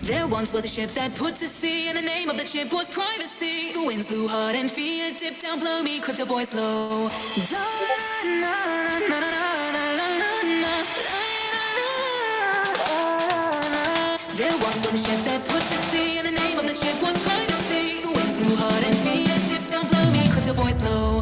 There once was a ship that put to sea, and the name of the ship was privacy. The winds blew hard and fear, dip down, blow me, crypto boys blow. There once was a ship that put to sea, and the name of the ship was privacy. The winds blew hard and fear, dip down, blow me, crypto boys blow.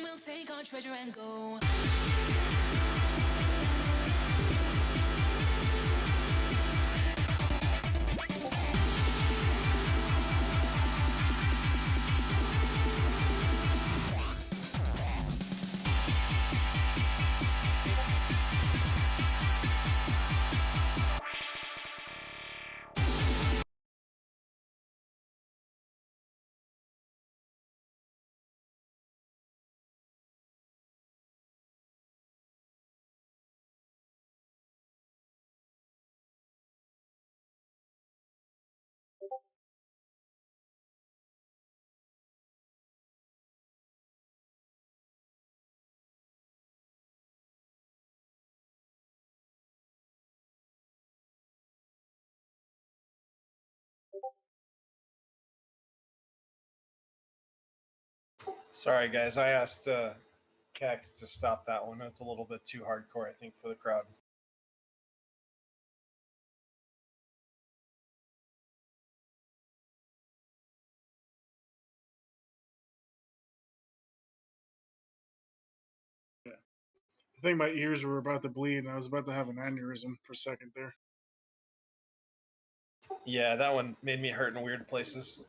We'll take our treasure and go. Sorry, guys. I asked Cax to stop that one. It's a little bit too hardcore, I think, for the crowd. Yeah. I think my ears were about to bleed, and I was about to have an aneurysm for a second there. Yeah, that one made me hurt in weird places.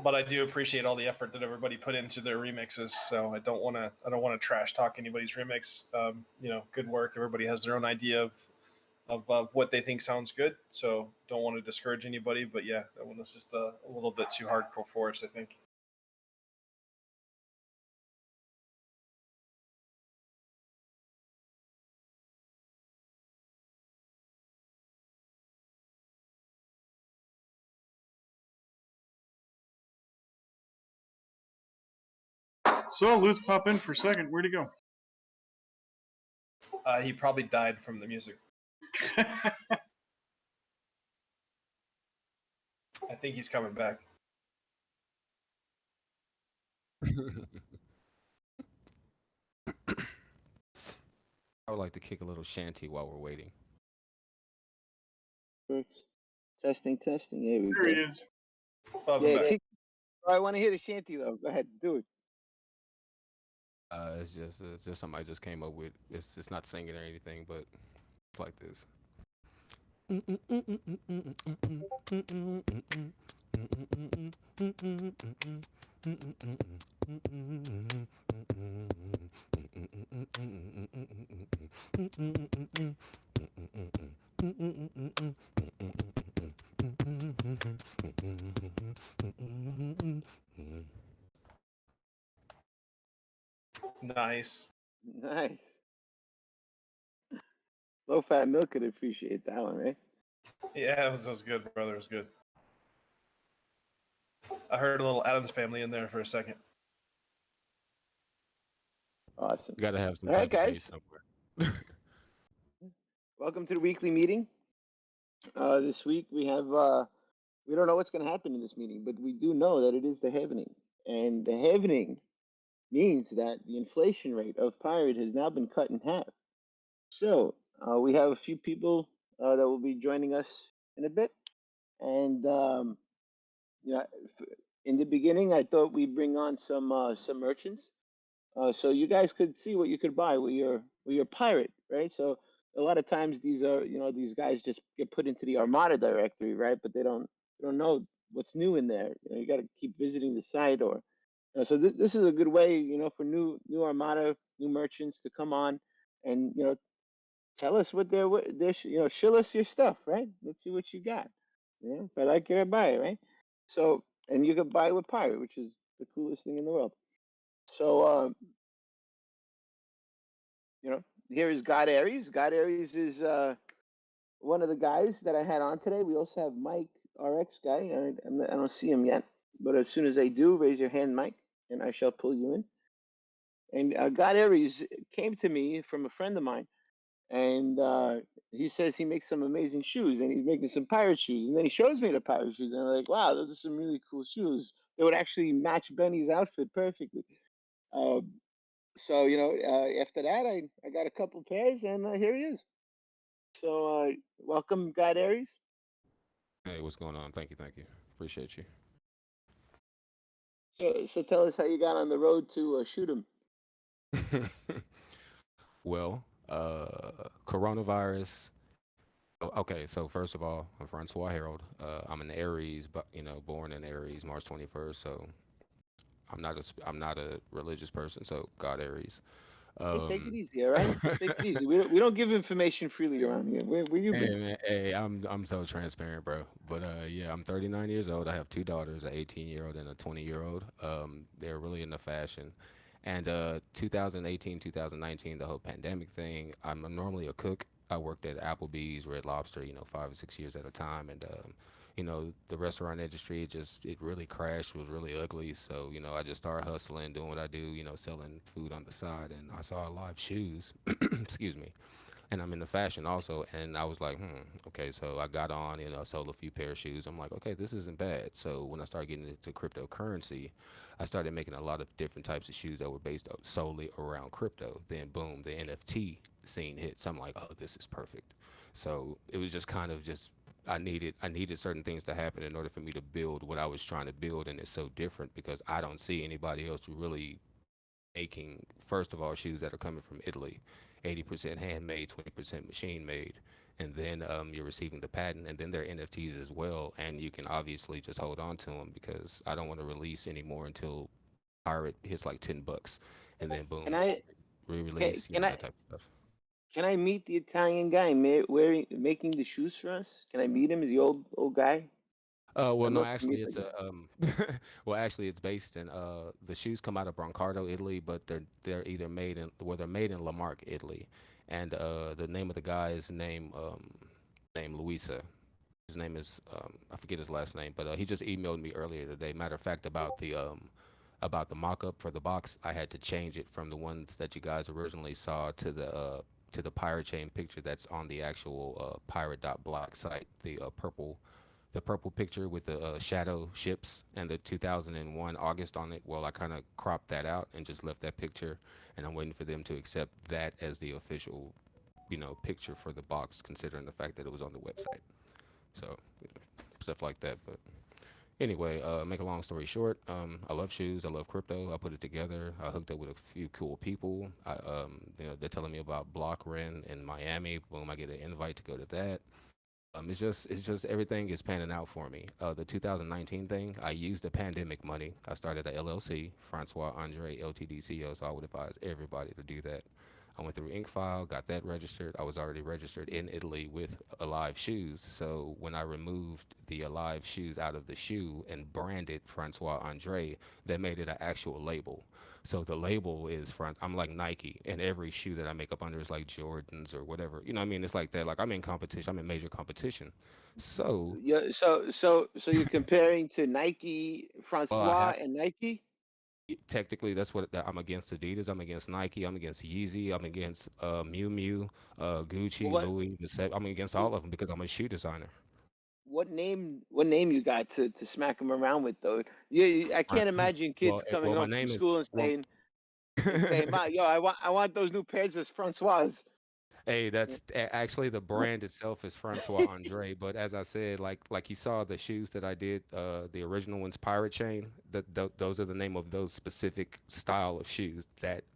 But I do appreciate all the effort that everybody put into their remixes. So I don't want to trash talk anybody's remix. Good work. Everybody has their own idea of what they think sounds good. So don't want to discourage anybody. But yeah, that one was just a little bit too hardcore for us, I think. Saw Lutz pop in for a second. Where'd he go? He probably died from the music. I think he's coming back. I would like to kick a little shanty while we're waiting. Testing. There we There he go. is. Yeah, I want to hear the shanty though. Go ahead, do it. It's just something I just came up with. It's not singing or anything, but it's like this. Nice. Low fat milk could appreciate that one, right? Yeah, it was good, brother. It was good. I heard a little Addams Family in there for a second. Awesome. You gotta have some All right, type of guys. bass somewhere. Welcome to the weekly meeting. This week we have we don't know what's going to happen in this meeting, but we do know that it is the halvening, and the halvening means that the inflation rate of pirate has now been cut in half. So we have a few people that will be joining us in a bit, and in the beginning I thought we'd bring on some merchants, so you guys could see what you could buy with your pirate, right? So a lot of times these are these guys just get put into the Armada directory, right? But they don't know what's new in there. You got to keep visiting the site or So this is a good way, for new Armada, new merchants to come on and tell us what shill us your stuff, right? Let's see what you got. Yeah, if I like it, I buy it, right? So, and you can buy it with Pirate, which is the coolest thing in the world. So, here is God Aries. God Aries is one of the guys that I had on today. We also have Mike, RX guy. I don't see him yet, but as soon as I do, raise your hand, Mike, and I shall pull you in. And God Aries came to me from a friend of mine, and he says he makes some amazing shoes, and he's making some pirate shoes. And then he shows me the pirate shoes, and I'm like, wow, those are some really cool shoes. They would actually match Benny's outfit perfectly. Um, so after that, I got a couple pairs, and here he is. So welcome, God Aries. Hey, what's going on? Thank you. Appreciate you. So tell us how you got on the road to shoot him. Well, coronavirus. Okay, so first of all, I'm Francois Harold. I'm an Aries, but born in Aries, March 21st. So I'm not a religious person. So God Aries. Hey, take it Um, easy, all right? Take it easy. We don't give information freely around here. Where you Hey been? man, hey, I'm so transparent, bro. But yeah, I'm 39 years old. I have two daughters, an 18-year-old and a 20-year-old. They're really into fashion. And 2018, 2019, the whole pandemic thing. I'm normally a cook. I worked at Applebee's, Red Lobster, 5 or 6 years at a time, and the restaurant industry it really crashed. It was really ugly. So I just started hustling, doing what I do, selling food on the side, and I saw live shoes. Excuse me, and I'm into fashion also. And I was like, okay. So I got on, sold a few pair of shoes. I'm like, okay, this isn't bad. So when I started getting into cryptocurrency, I started making a lot of different types of shoes that were based solely around crypto. Then boom, the NFT scene hit. So I'm like, oh, this is perfect. So it was just kind of just I needed certain things to happen in order for me to build what I was trying to build, and it's so different because I don't see anybody else who really making, first of all, shoes that are coming from Italy, 80% handmade, 20% machine made, and then you're receiving the patent, and then they're NFTs as well, and you can obviously just hold on to them because I don't want to release anymore until Pirate hits like $10, and then Can boom, I can, re-release, can I that type of stuff. can I meet the Italian guy wearing making the shoes for us? Can I meet him? Is the old guy? Well, I'd no, love to actually, meet the it's guy. a well, actually, it's based in the shoes come out of Brancardo, Italy, but they're either made in they're made in Lamarck, Italy, and the name of the guy is named Luisa. His name is I forget his last name, but he just emailed me earlier today. Matter of fact, about the mock-up for the box, I had to change it from the ones that you guys originally saw to the pirate chain picture that's on the actual pirate.block site, the purple picture with the shadow ships and the 2001 August on it. Well, I kind of cropped that out and just left that picture, and I'm waiting for them to accept that as the official, picture for the box, considering the fact that it was on the website. So, stuff like that. But anyway, make a long story short, I love shoes. I love crypto. I put it together. I hooked up with a few cool people. They're telling me about Block Ren in Miami. Boom, I get an invite to go to that. It's just everything is panning out for me. The 2019 thing, I used the pandemic money. I started a LLC, Francois Andre Ltd CEO. So I would advise everybody to do that. I went through InkFile, got that registered. I was already registered in Italy with Alive Shoes. So when I removed the Alive Shoes out of the shoe and branded Francois Andre, that made it an actual label. So the label is front. I'm like Nike, and every shoe that I make up under is like Jordans or whatever. You know what I mean? It's like that. Like I'm in competition. I'm in major competition. So, Yeah. So you're comparing to Nike, well, I Francois, have to. and Nike. Technically, that's what I'm against. Adidas. I'm against Nike. I'm against Yeezy. I'm against Miu Miu, Well, Gucci, Louis. I'm against all of them because I'm a shoe designer. what name you got to smack them around with though? I Right. can't imagine kids coming My home from name is school and well. saying, "Ma, yo, I want those new pairs of Francois." Hey, Yeah. actually the brand itself is Francois Andre, but as I said, like you saw the shoes that I did, the original ones, Pirate Chain. Those are the name of those specific style of shoes.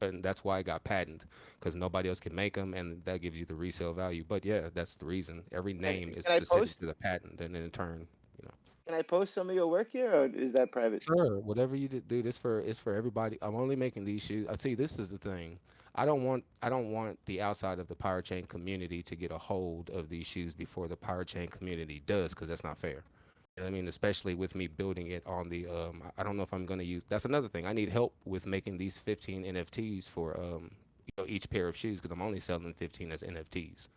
And that's why I got patented because nobody else can make them, and that gives you the resale value. But yeah, that's the reason. Every Can name is can I specific post? to the patent, and then in turn, you know. Can I post some of your work here, or is that private? Sure, whatever you do, this for it's for everybody. I'm only making these shoes. I see. This is the thing. I don't want the outside of the power chain community to get a hold of these shoes before the power chain community does, because that's not fair. You know what I mean, especially with me building it on the I don't know if I'm going to use. That's another thing. I need help with making these 15 NFTs for each pair of shoes, because I'm only selling 15 as NFTs.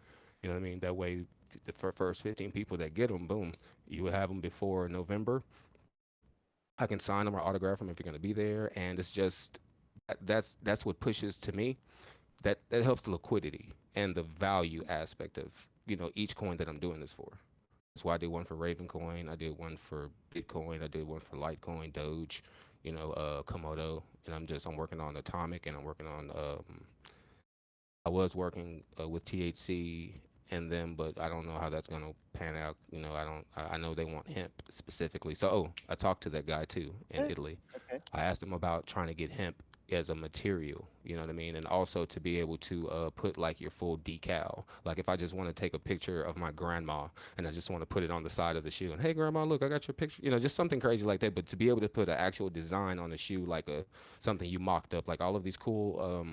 You know what I mean? That way, the first 15 people that get them, boom, you will have them before November. I can sign them or autograph them if you're going to be there, and it's just that's what pushes to me. That helps the liquidity and the value aspect of each coin that I'm doing this for. That's why I did one for Raven Coin, I did one for Bitcoin, I did one for Litecoin, Doge, Komodo, and I'm working on Atomic, and I'm working on I was working with THC and them, but I don't know how that's gonna pan out. I don't. I know they want hemp specifically. So, I talked to that guy too in Eh, Italy. okay. I asked him about trying to get hemp as a material. You know what I mean, and also to be able to put like your full decal. Like if I just want to take a picture of my grandma and I just want to put it on the side of the shoe, and hey grandma, look, I got your picture. Just something crazy like that. But to be able to put an actual design on the shoe, like a something you mocked up, like all of these cool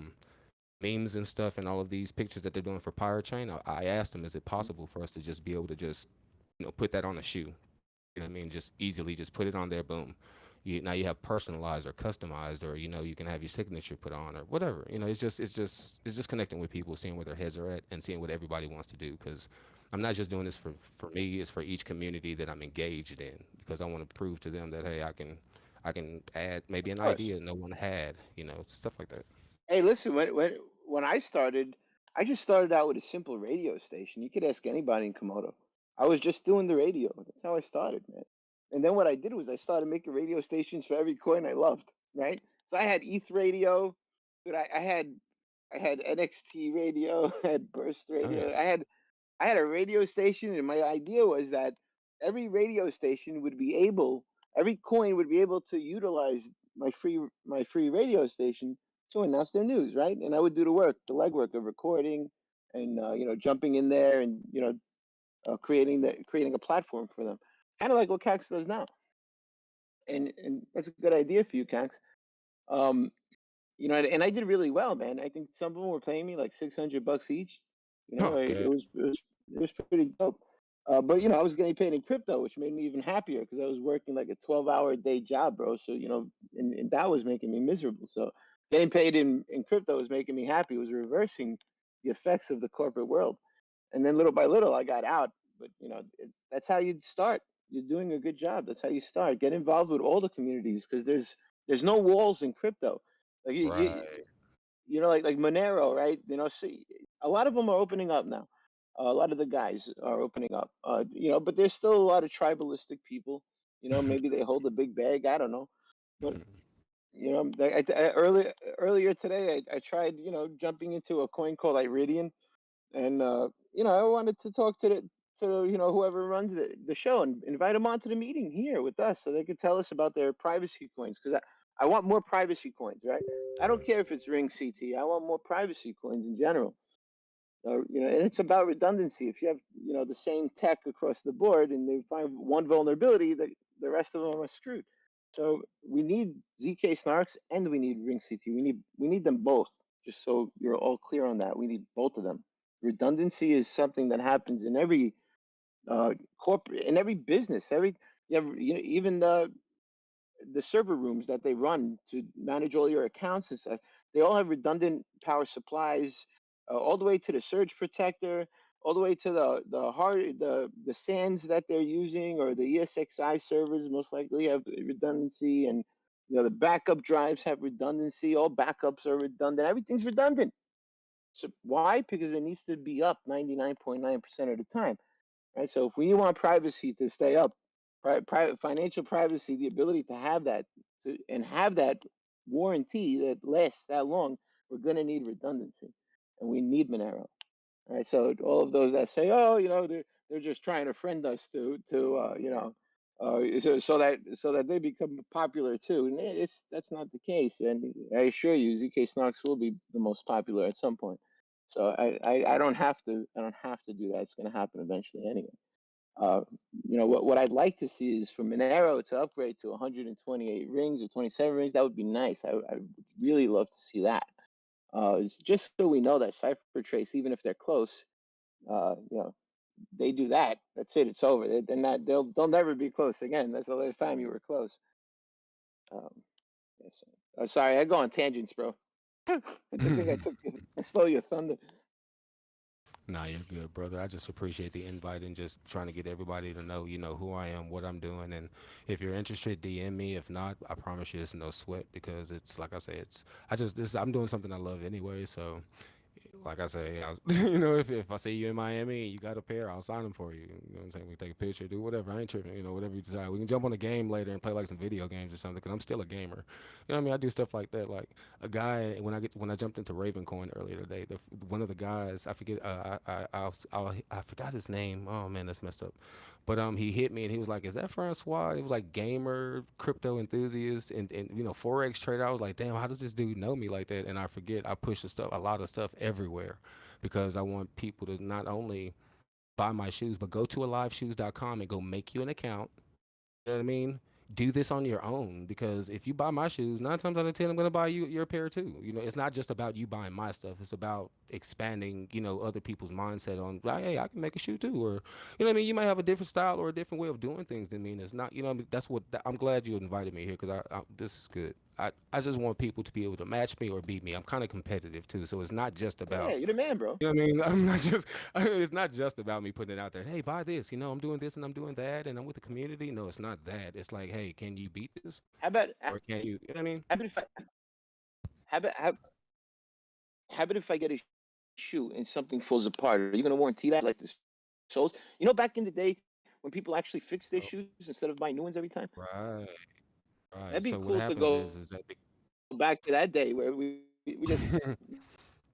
memes and stuff, and all of these pictures that they're doing for Pirate Chain, I asked them, is it Mhm. possible for us to just be able to just, put that on a shoe? You know what I mean? Just easily just put it on there, boom. Now you have personalized or customized, or you can have your signature put on or whatever. It's just connecting with people, seeing where their heads are at, and seeing what everybody wants to do. Because I'm not just doing this for me; it's for each community that I'm engaged in. Because I want to prove to them that hey, I can add maybe Of an course. idea no one had, stuff like that. Hey, listen, when I started, I just started out with a simple radio station. You could ask anybody in Komodo. I was just doing the radio. That's how I started, man. And then what I did was I started making radio stations for every coin I loved, right? So I had ETH radio, but I had NXT radio, I had Burst radio. Nice. I had a radio station, and my idea was that every radio station would be able, every coin would be able to utilize my free radio station to announce their news, right? And I would do the work, the legwork of recording and jumping in there and creating a platform for them, kind of like what Cax does now. And that's a good idea for you, Cax. Um, and I did really well, man. I think some of them were paying me like $600 each. Oh, It good. was pretty dope. But I was getting paid in crypto, which made me even happier because I was working like a 12-hour a day job, bro. So and that was making me miserable. So getting paid in crypto was making me happy. It was reversing the effects of the corporate world. And then little by little, I got out. But that's how you start. You're doing a good job. That's how you start. Get involved with all the communities because there's no walls in crypto. Like Right. like Monero, right? See, a lot of them are opening up now. A lot of the guys are opening up. But there's still a lot of tribalistic people. Maybe they hold a big bag. I don't know. But earlier today, I tried jumping into a coin called Iridian, and I wanted to talk to whoever runs the show and invite them onto the meeting here with us so they could tell us about their privacy coins because I want more privacy coins, right? I don't care if it's ring CT. I want more privacy coins in general. And it's about redundancy. If you have the same tech across the board and they find one vulnerability, the rest of them are screwed. So we need zk-SNARKs and we need ring CT. We need them both. Just so you're all clear on that, we need both of them. Redundancy is something that happens in every corporate, in every business. Even the server rooms that they run to manage all your accounts and stuff, they all have redundant power supplies, all the way to the surge protector, all the way to the SANs that they're using, or the ESXi servers most likely have redundancy, and the backup drives have redundancy. All backups are redundant. Everything's redundant. So why? Because it needs to be up 99.9% of the time, right? So if we want privacy to stay up, private financial privacy, the ability to have that and have that warranty that lasts that long, we're going to need redundancy, and we need Monero. Right. So all of those that say, oh, they're just trying to friend us so that they become popular too, and that's not the case. And I assure you, zk-SNARKs will be the most popular at some point. So I don't have to do that. It's going to happen eventually anyway. Uh, what I'd like to see is for Monero to upgrade to 128 rings or 27 rings. That would be nice. I would really love to see that. It's just so we know that CipherTrace, even if they're close, they do that. That's it. It's over. They're not. They'll never be close again. That's the last time you were close. Um, yes. I'm sorry. I go on tangents, bro. I think I stole your thunder. Nah, you're good, brother. I just appreciate the invite and just trying to get everybody to know, who I am, what I'm doing, and if you're interested, DM me. If not, I promise you, it's no sweat because it's like I say, I'm doing something I love anyway. So like I say, if I see you in Miami and you got a pair, I'll sign them for you. You know what I'm saying? We take a picture, do whatever. I ain't tripping. Whatever you decide. We can jump on a game later and play like some video games or something. Cause I'm still a gamer. You know what I mean? I do stuff like that. Like a guy when I jumped into Ravencoin earlier today, one of the guys I forget I forgot his name. Oh man, that's messed up. But he hit me and he was like, "Is that Francois?" It was like gamer, crypto enthusiast, and forex trader. I was like, "Damn, how does this dude know me like that?" And I forget I push a lot of stuff everywhere, because I want people to not only buy my shoes, but go to aliveshoes.com and go make you an account. You know what I mean? Do this on your own, because if you buy my shoes, 9 times out of 10, I'm gonna buy you your pair too. It's not just about you buying my stuff. It's about expanding, other people's mindset on, like, hey, I can make a shoe too, or what I mean. You might have a different style or a different way of doing things than me. And it's not, what I mean? I'm glad you invited me here, because this is good. I just want people to be able to match me or beat me. I'm kind of competitive too, so it's not just Yeah, about, you're the man, bro. you know what I mean? I'm not just. It's not just about me putting it out there. Hey, buy this. I'm doing this and I'm doing that, and I'm with the community. No, it's not that. It's like, hey, can you beat this, How about or can you? You know what I mean? how about if I how about how, how about if I get a shoe and something falls apart? Are you gonna warranty that, like the soles? Back in the day when people actually fixed their So shoes instead of buying new ones every time. right, That'd right. be So what cool to happens go is that back to that day where we just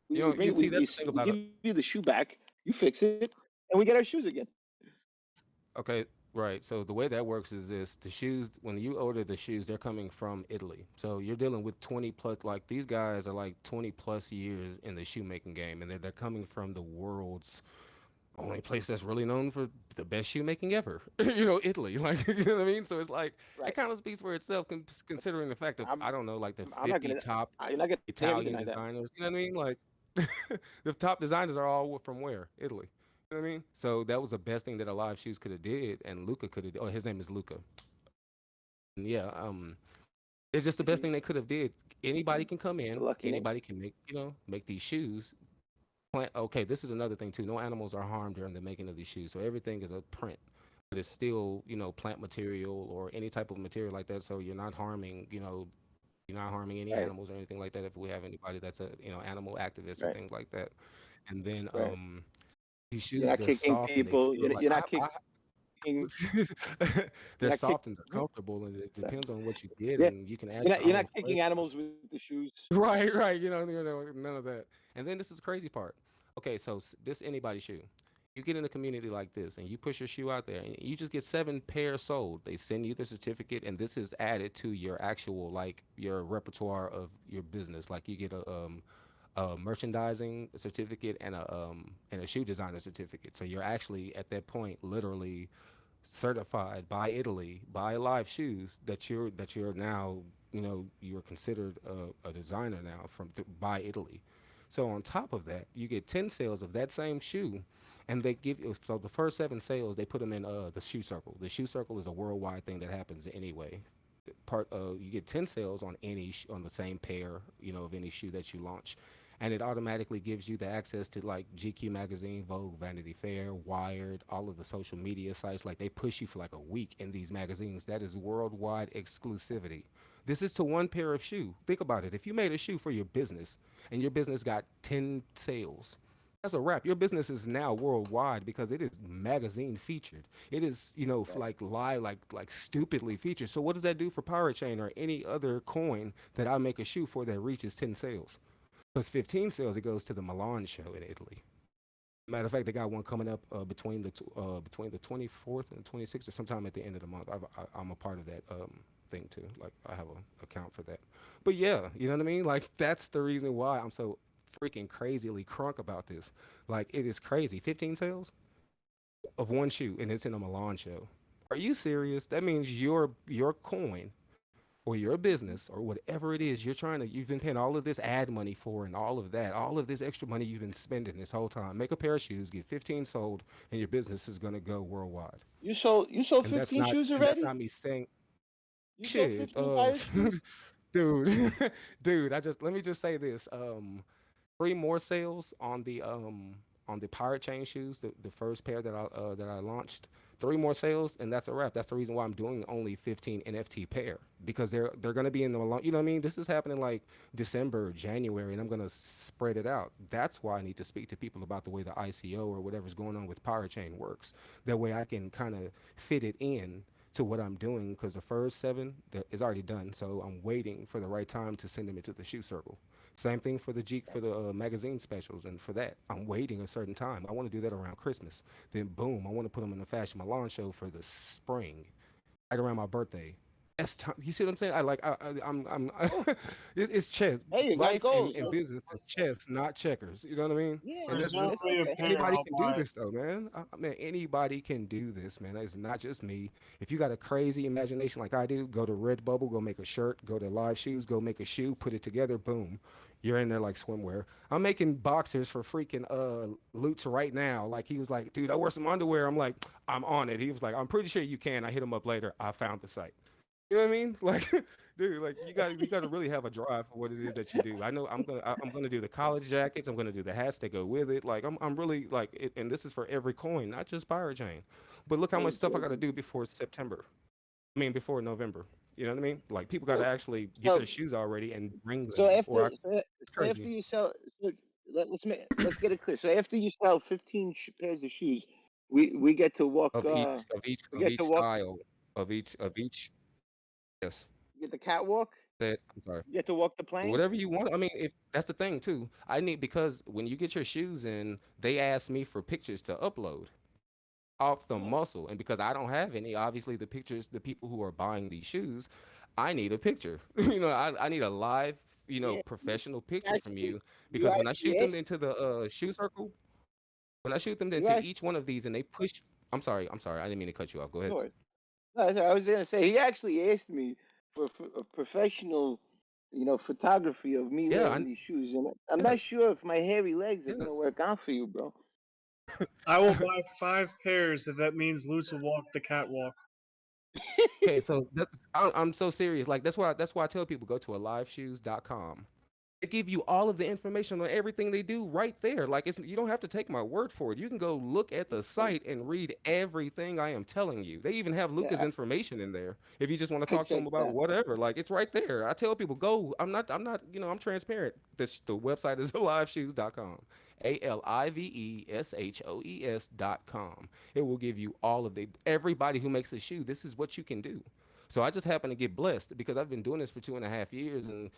we bring you it see that's the thing we about give it. you the shoe back, you fix it, and we get our shoes again. Okay, right. So the way that works is this: the shoes, when you order the shoes, they're coming from Italy. So you're dealing with 20 plus. Like these guys are like 20 plus years in the shoemaking game, and they're coming from the world's only place that's really known for the best shoemaking ever. Italy. Like, you know what I mean? So it's like it Right. kind of speaks for itself, considering the fact of, I'm I don't know, like the I'm not 50 gonna top you're not gonna hear me Italian deny that. designers. You know what I mean? Like the top designers are all from where? Italy. You know what I mean? So that was the best thing that a Live Shoes could have did, and Luca could have. Oh, his name is Luca. And yeah, it's just the best Hmm. thing they could have did. Anybody can come It's a in. lucky name. Anybody can make these shoes. Okay, this is another thing too. No animals are harmed during the making of these shoes, so everything is a print, but it's still, plant material or any type of material like that. So you're not harming any Right. animals or anything like that. If we have anybody that's a animal activist or Right. things like that, and then Right. these You're shoes, not they're kicking soft and they people. feel like You're not kicking. You're they're not kick. soft and they're comfortable, and it So, depends on what you get, yeah. and you can add You're your not own flavor. kicking animals with the shoes. Right, right. None of that. And then this is the crazy part. Okay, so this anybody shoe. You get in a community like this and you push your shoe out there and you just get 7 pairs sold. They send you the certificate, and this is added to your actual, like, your repertoire of your business. Like you get a merchandising certificate and a shoe designer certificate. So you're actually at that point literally certified by Italy, by Live Shoes, that you're now, you're considered a designer now by Italy. So on top of that, you get 10 sales of that same shoe, and they give you, so the first 7 sales they put them in the shoe circle. The shoe circle is a worldwide thing that happens anyway. You get 10 sales on on the same pair, of any shoe that you launch, and it automatically gives you the access to, like, GQ magazine, Vogue, Vanity Fair, Wired, all of the social media sites. Like, they push you for like a week in these magazines. That is worldwide exclusivity. This is to one pair of shoe. Think about it. If you made a shoe for your business and your business got 10 sales, that's a wrap. Your business is now worldwide because it is magazine featured. It is, Right. like live, like stupidly featured. So what does that do for Pirate Chain or any other coin that I make a shoe for that reaches 10 sales? Plus 15 sales, it goes to the Milan show in Italy. Matter of fact, they got one coming up between the 24th and the 26th, or sometime at the end of the month. I'm a part of that thing too. Like, I have a account for that. But yeah, you know what I mean. Like, that's the reason why I'm so freaking crazily crunk about this. Like, it is crazy. 15 sales. of one shoe, and it's in a Milan show. Are you serious? That means your coin or your business or whatever it is you've been paying all of this ad money for and all of that, all of this extra money you've been spending this whole time. Make a pair of shoes, get 15 sold, and your business is gonna go worldwide. You sold And 15 shoes that's already? not me saying You sold shit. 15 pair of shoes? Dude, dude, let me just say this. Three more sales on the pirate chain shoes, the first pair that I launched. Three more sales, and that's a wrap. That's the reason why I'm doing only 15 NFT pair, because they're gonna be in the long. You know what I mean? This is happening like December, January, and I'm gonna spread it out. That's why I need to speak to people about the way the ICO or whatever's going on with pirate chain works. That way I can kind of fit it in to what I'm doing, because the first seven is already done. So I'm waiting for the right time to send them into the shoe circle. Same thing for the magazine specials, and for that, I'm waiting a certain time. I want to do that around Christmas. Then boom, I want to put them in the Fashion Milan show for the spring, right around my birthday. That's time. You see what I'm saying? I'm it's chess. Hey, you got Life goals. and business is chess, not checkers. You know what I mean? Yeah, And that's Reserve just that's me a okay. pair. anybody I'll can do buy it. this though, man. Man, anybody can do this, man. It's not just me. If you got a crazy imagination like I do, go to Redbubble, go make a shirt, go to Live Shoes, go make a shoe, put it together, boom. You're in there like swimwear. I'm making boxers for freaking Lutz right now. Like he was like, dude, I wear some underwear. I'm like, I'm on it. He was like, I'm pretty sure you can. I hit him up later. I found the site. You know what I mean? Like, dude, like you got to really have a drive for what it is that you do. I know I'm gonna do the college jackets. I'm gonna do the hats that go with it. Like I'm really like it, and this is for every coin, not just Pirate Chain. But look how much Hey, stuff I got to do before September. I mean, before November. You know what I mean? Like people got to so actually get so their shoes already and bring so them, or after it's so after crazy. you sell, so let's get it clear. So after you sell 15 pairs of shoes, we get to walk. We Of get each to walk. style of each. Yes. Get the catwalk. That I'm sorry. You get to walk the plane. Whatever you want. I mean, if that's the thing too. I need because when you get your shoes in, they ask me for pictures to upload off the Oh, muscle, and because I don't have any, obviously the pictures, the people who are buying these shoes, I need a picture. I need a live, yeah. professional picture from Actually, you, you because when I shoot you them asked into the shoe circle, when I shoot them you into asked. each one of these, and they push. I'm sorry, I didn't mean to cut you off. Go ahead. No, I was gonna say he actually asked me for a professional, photography of me Yeah, wearing these shoes, and I'm not yes, sure if my hairy legs are yes. gonna work out for you, bro. I will buy 5 pairs if that means Lutz will walk the catwalk. Okay, so I'm so serious. Like that's why I tell people go to aliveshoes.com. They give you all of the information on everything they do right there. Like it's you don't have to take my word for it. You can go look at the site and read everything I am telling you. They even have Luca's Yeah, information in there. If you just want to I talk to him checked about that. whatever, like it's right there. I tell people go. I'm not, I'm transparent. The website is aliveshoes.com. ALIVESHOES.com. It will give you all of the everybody who makes a shoe. This is what you can do. So I just happen to get blessed because I've been doing this for 2.5 years, and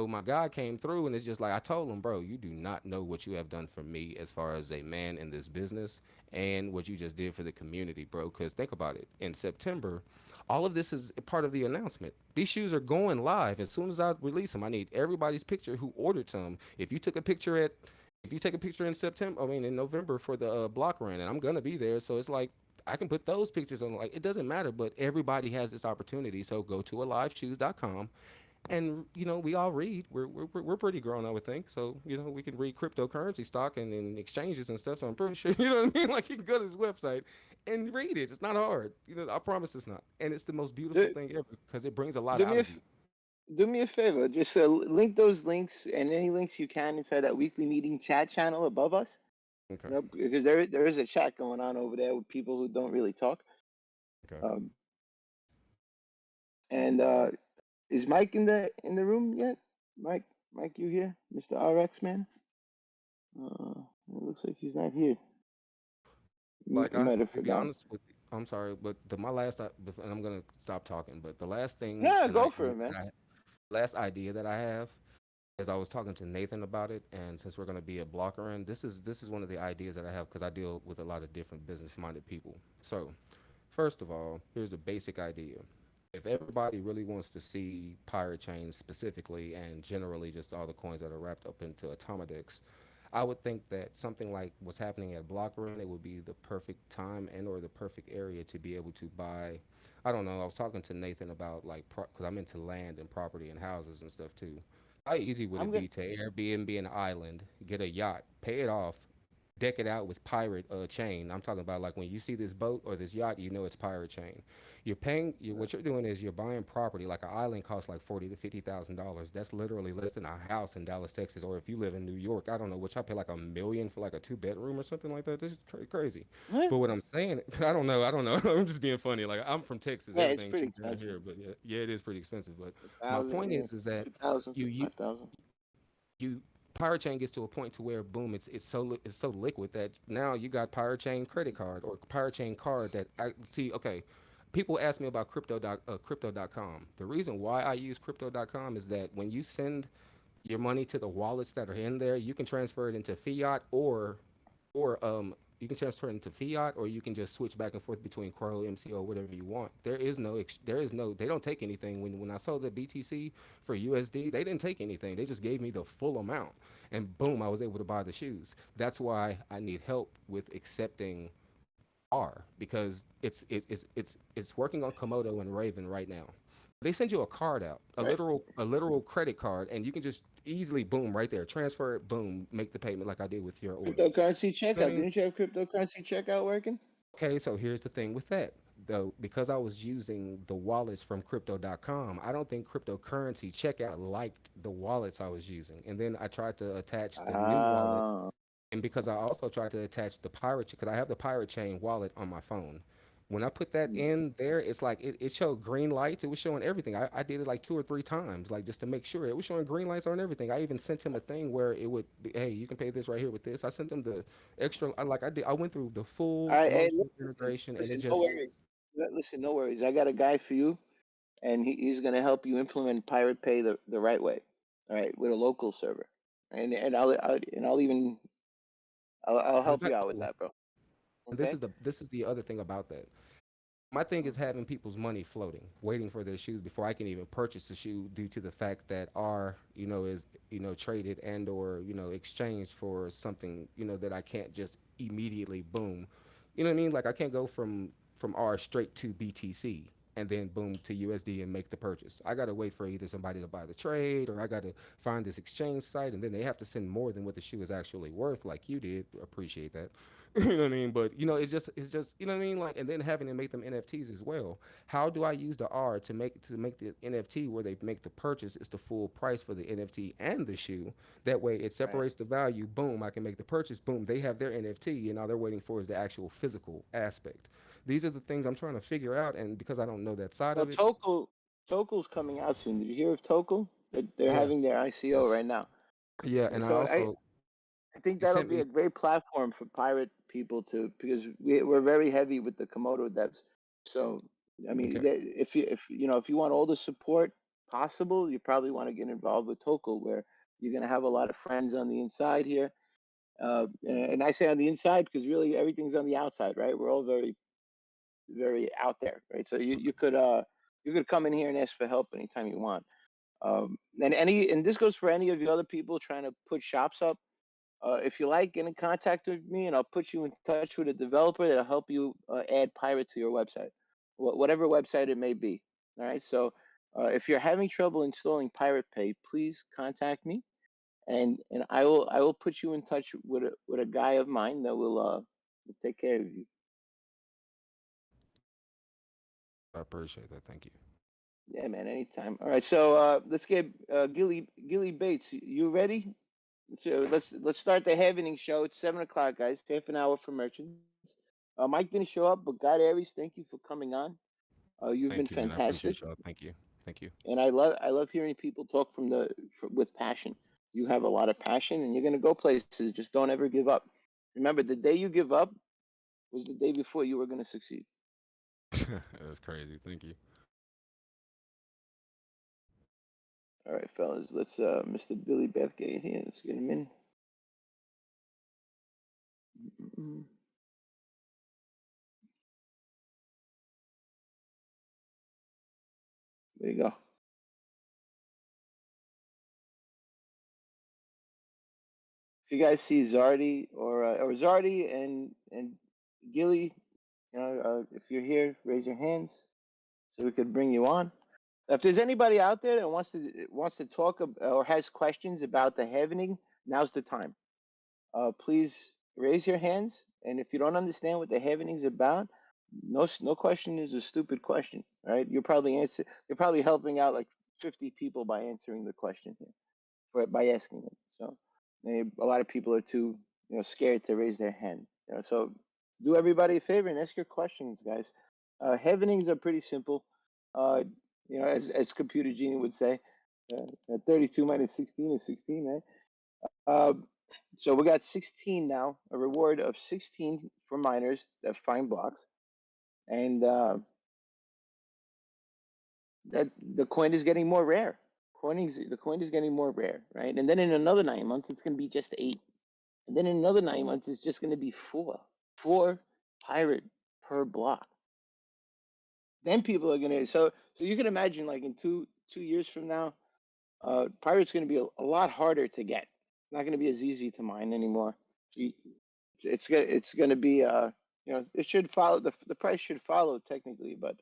my guy came through, and it's just like I told him, bro, you do not know what you have done for me as far as a man in this business, and what you just did for the community, bro. Because think about it, in September, all of this is a part of the announcement. These shoes are going live as soon as I release them. I need everybody's picture who ordered them. If you take a picture in September, I mean in November for the block run, and I'm gonna be there, so it's like I can put those pictures on. Like it doesn't matter, but everybody has this opportunity. So go to aliveshoes.com, and we all read. We're pretty grown, I would think. So we can read cryptocurrency stock and exchanges and stuff. So I'm pretty sure you know what I mean. Like you can go to his website and read it. It's not hard. I promise it's not. And it's the most beautiful Do, thing ever because it brings a lot do out me a of f- you. do me a favor. Just link those links and any links you can inside that weekly meeting chat channel above us. Okay. Because there is a chat going on over there with people who don't really talk. Okay. Um, and is Mike in the room yet? Mike, Mike, you here, Mr. RX man? It looks like he's not here. Like He I, might have to be forgot. honest with you, I'm sorry, but my last, and I'm gonna stop talking. But the last thing, Yeah, an go for idea it, man. last idea that I have, as I was talking to Nathan about it, and since we're going to be a blocker in, this is one of the ideas that I have because I deal with a lot of different business-minded people. So, first of all, here's a basic idea. If everybody really wants to see pirate chains specifically and generally just all the coins that are wrapped up into Atomidex, I would think that something like what's happening at Block Run, it would be the perfect time and or the perfect area to be able to buy. I don't know. I was talking to Nathan about like because I'm into land and property and houses and stuff too. How easy would I'm it gonna. be to Airbnb an island, get a yacht, pay it off, deck it out with pirate chain? I'm talking about like when you see this boat or this yacht, you know it's pirate chain. You're paying. What you're doing is you're buying property. Like an island costs like $40,000 to $50,000. That's literally less than a house in Dallas, Texas, or if you live in New York, I don't know, which I pay like $1 million for like a two-bedroom or something like that. This is crazy. What? But what I'm saying, I don't know. I don't know. I'm just being funny. Like I'm from Texas, Yeah, it's everything pretty cheap down expensive. here, but yeah, yeah, it is pretty expensive. But my 1,000, point yeah, is that 2,000, you 5,000. you pirate chain gets to a point to where boom it's so liquid that now you got pirate chain credit card or pirate chain card that I see. Okay, people ask me about crypto.com. The reason why I use crypto.com is that when you send your money to the wallets that are in there, you can transfer it into fiat or you can transfer it into fiat or you can just switch back and forth between Crow, MCO, whatever you want. They don't take anything. When I sold the BTC for USD, they didn't take anything. They just gave me the full amount, and boom, I was able to buy the shoes. That's why I need help with accepting R because it's working on Komodo and Raven right now. They send you a card out, Right. a literal credit card, and you can just easily boom right there, transfer it, boom, make the payment like I did with your order. Cryptocurrency You know what I checkout. mean? Didn't you have cryptocurrency checkout working? Okay, so here's the thing with that. Though, because I was using the wallets from crypto.com, I don't think cryptocurrency checkout liked the wallets I was using. And then I tried to attach the new wallet. Ah, And because I also tried to attach the pirate, because I have the pirate chain wallet on my phone. When I put that mm. in there, it's like it showed green lights. It was showing everything. I did it like 2 or 3 times, like just to make sure. It was showing green lights on everything. I even sent him a thing where it would be, hey, you can pay this right here with this. I sent him the extra, like I did. I went through the All full right. Hey, motion listen, integration, and it listen. No just worries. Listen, no worries. I got a guy for you, and he's gonna help you implement Pirate Pay the right way. All right, with a local server, and I'll even I'll it's help you out with impeccable. that, bro. And Okay. this is the other thing about that. My thing Mm. is having people's money floating, waiting for their shoes before I can even purchase the shoe due to the fact that R, is, traded and or, exchanged for something, that I can't just immediately boom. You know what I mean? Like I can't go from R straight to BTC and then boom to USD and make the purchase. I gotta wait for either somebody to buy the trade or I gotta find this exchange site and then they have to send more than what the shoe is actually worth, like you did. Appreciate that. You know what I mean? But it's just you know what I mean? Like and then having to make them NFTs as well. How do I use the R to make the NFT where they make the purchase is the full price for the NFT and the shoe? That way it Right. separates the value. Boom, I can make the purchase. Boom, they have their NFT and all they're waiting for is the actual physical aspect. These are the things I'm trying to figure out, and because I don't know that side Well, of it, Toku's coming out soon. Did you hear of Toku? They're yeah, having their ICO yes, right now. yeah, And and I so also I think it that'll sent be me a great platform for pirate people to because we're very heavy with the Komodo devs. So I mean, okay. if you want all the support possible, you probably want to get involved with Toku, where you're gonna have a lot of friends on the inside here. And I say on the inside because really everything's on the outside, right? We're all very very out there, right? So you could come in here and ask for help anytime you want. And this goes for any of the other people trying to put shops up. If you like, get in contact with me, and I'll put you in touch with a developer that'll help you add Pirate to your website, whatever website it may be. All right. So if you're having trouble installing Pirate Pay, please contact me, and I will put you in touch with a guy of mine that will take care of you. I appreciate that. Thank you. Yeah, man. Anytime. All right. So let's get Gilly Bates. You ready? So let's start the Heavening show. It's 7 o'clock, guys. Half an hour for merchants. Mike didn't show up, but God Aries, thank you for coming on. You've been Thank you, man. I fantastic, appreciate y'all. Thank you. Thank you. and I love hearing people talk with passion. You have a lot of passion, and you're gonna go places. Just don't ever give up. Remember, the day you give up was the day before you were gonna succeed. That's crazy. Thank you. All right, fellas. Let's Mr. Billy Bathgate here. Let's get him in. Mm-mm. There you go. if you guys see Zardy or Zardy and Gilly, if you're here, raise your hands so we could bring you on. If there's anybody out there that wants to talk or has questions about the Heavening, now's the time. Please raise your hands, and if you don't understand what the Heavening is about, no question is a stupid question, right? You're probably helping out like 50 people by answering the question here, by asking it. So maybe a lot of people are too scared to raise their hand. So do everybody a favor and ask your questions, guys. Heavenings are pretty simple. As Computer Genie would say, 32 minus 16 is 16, right? So we got 16 now, a reward of 16 for miners that find blocks, and that the coin is getting more rare. The coin is getting more rare, right? And then in another 9 months, it's going to be just 8. And then in another 9 months, it's just going to be 4 pirate per block. Then people are going to so you can imagine like in two years from now, pirate's going to be a lot harder to get. It's not going to be as easy to mine anymore. It's going to be it should follow the price should follow technically, but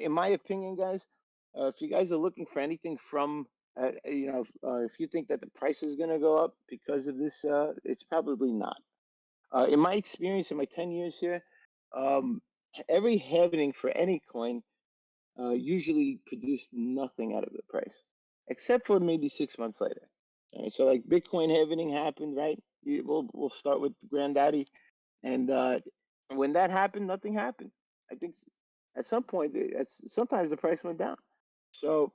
in my opinion, guys, if you guys are looking for anything from if you think that the price is going to go up because of this, it's probably not. In my experience, in my 10 years here, every happening for any coin usually produced nothing out of the price, except for maybe 6 months later. All right, so like Bitcoin halving happened, right? We'll start with Granddaddy, and when that happened, nothing happened. I think at some point, sometimes the price went down. So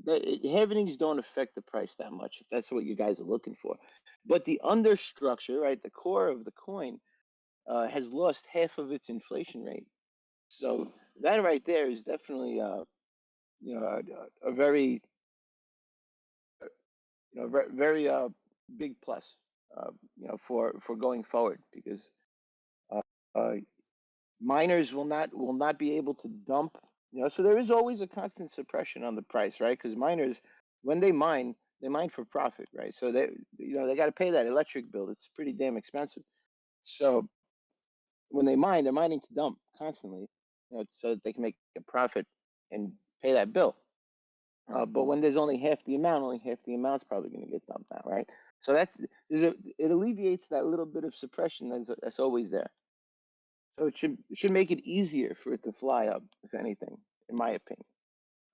the halvings don't affect the price that much if that's what you guys are looking for. But the understructure, right, the core of the coin, has lost half of its inflation rate. So that right there is definitely a very very big plus for going forward, because uh, uh, miners will not be able to dump. So there is always a constant suppression on the price, right? Because miners, when they mine for profit, right? So they got to pay that electric bill. It's pretty damn expensive. So when they mine, they're mining to dump constantly, so that they can make a profit and pay that bill. But when there's only half the amount's probably going to get dumped now, right? So it alleviates that little bit of suppression that's always there. So it should make it easier for it to fly up, if anything, in my opinion.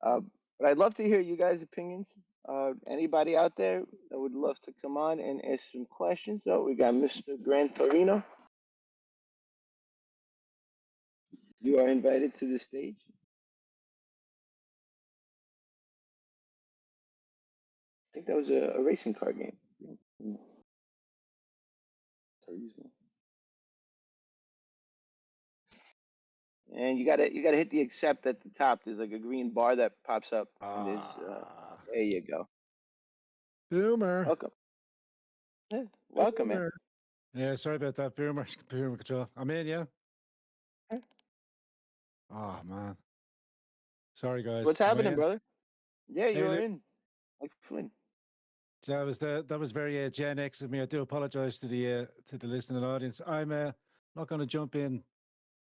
But I'd love to hear you guys' opinions. Anybody out there that would love to come on and ask some questions? So we got Mr. Gran Torino. You are invited to the stage. I think that was a racing car game. And you gotta hit the accept at the top. There's like a green bar that pops up, and there's there you go. Boomer. Welcome. Yeah, welcome, man. Boomer. Yeah, sorry about that. Boomer control. I'm in, yeah. Huh? Oh man. Sorry guys. What's Am I happening, in? brother? Yeah, Hey, you're look, in. Like Flynn. that was very Gen X of me. I do apologize to the listening audience. I'm not going to jump in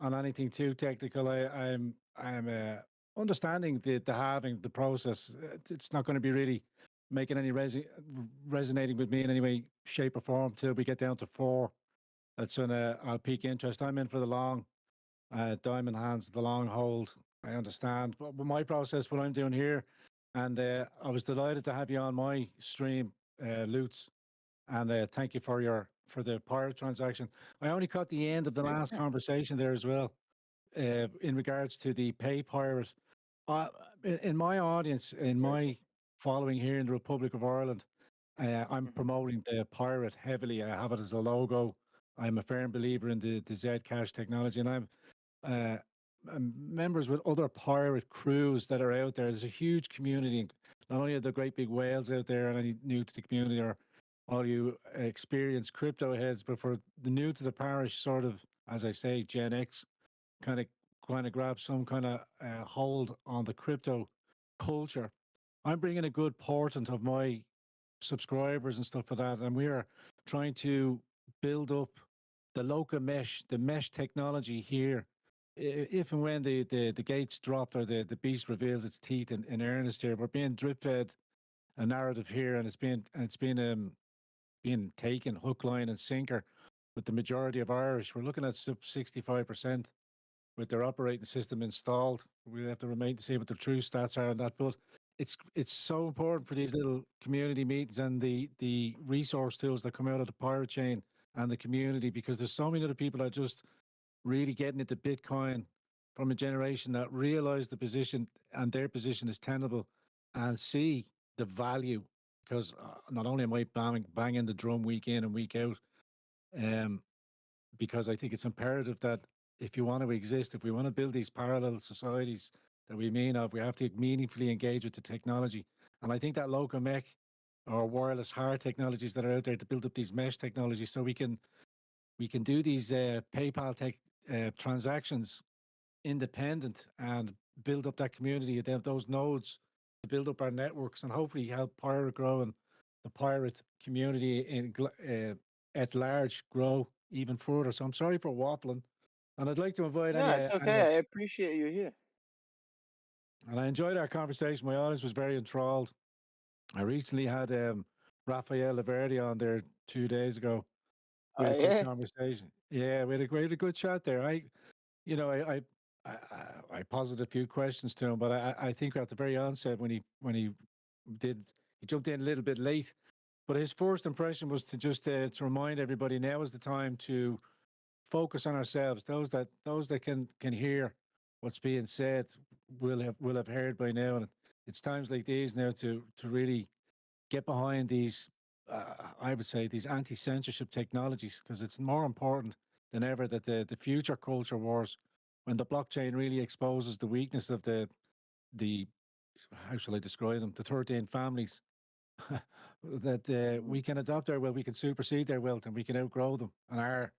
on anything too technical. I'm understanding the halving, the process. It's not going to be really making any resonating with me in any way, shape, or form till we get down to 4. That's when I'll peak interest. I'm in for the long diamond hands, the long hold. I understand, but my process, what I'm doing here, and I was delighted to have you on my stream, Lutz, and thank you for the pirate transaction. I only caught the end of the last conversation there as well, in regards to the pay pirate. In my audience, in my following here in the Republic of Ireland, I'm promoting the pirate heavily. I have it as a logo. I'm a firm believer in the zk-SNARKs technology, and I'm members with other pirate crews that are out there. There's a huge community. Not only are the great big whales out there, and any new to the community, or all you experienced crypto heads, but for the new to the parish, sort of, as I say, Gen X, kind of grab some kind of hold on the crypto culture. I'm bringing a good portent of my subscribers and stuff like that, and we are trying to build up the local mesh, the mesh technology here. If and when the gates dropped or the beast reveals its teeth in earnest here, we're being drip fed a narrative here, and it's been being taken hook, line, and sinker with the majority of Irish. We're looking at sub 65% with their operating system installed. We have to remain to see what the true stats are on that, but it's so important for these little community meetings and the resource tools that come out of the pirate chain and the community, because there's so many other people that are just really getting into Bitcoin from a generation that realize the position and their position is tenable and see the value. Because not only am I banging the drum week in and week out, because I think it's imperative that if you want to exist, if we want to build these parallel societies that we mean of, we have to meaningfully engage with the technology. And I think that local mech or wireless hard technologies that are out there to build up these mesh technologies, so we can do these PayPal transactions independent and build up that community, those nodes to build up our networks and hopefully help pirate grow and the pirate community at large grow even further. So I'm sorry for waffling, and I'd like to invite No, it's okay. I appreciate you here. and I enjoyed our conversation. My audience was very enthralled. I recently had Rafael Laverdi on there 2 days ago. We had a good Yeah. conversation. Yeah, we had a good chat there. You know, I posited a few questions to him, but I think at the very onset when he jumped in a little bit late. But his first impression was to just to remind everybody now is the time to focus on ourselves. Those that can hear what's being said will have heard by now, and it's times like these now to really get behind these. I would say these anti-censorship technologies, because it's more important than ever that the future culture wars, when the blockchain really exposes the weakness of the how shall I describe them, the 13 families that we can adopt their will, we can supersede their will, and we can outgrow them, and our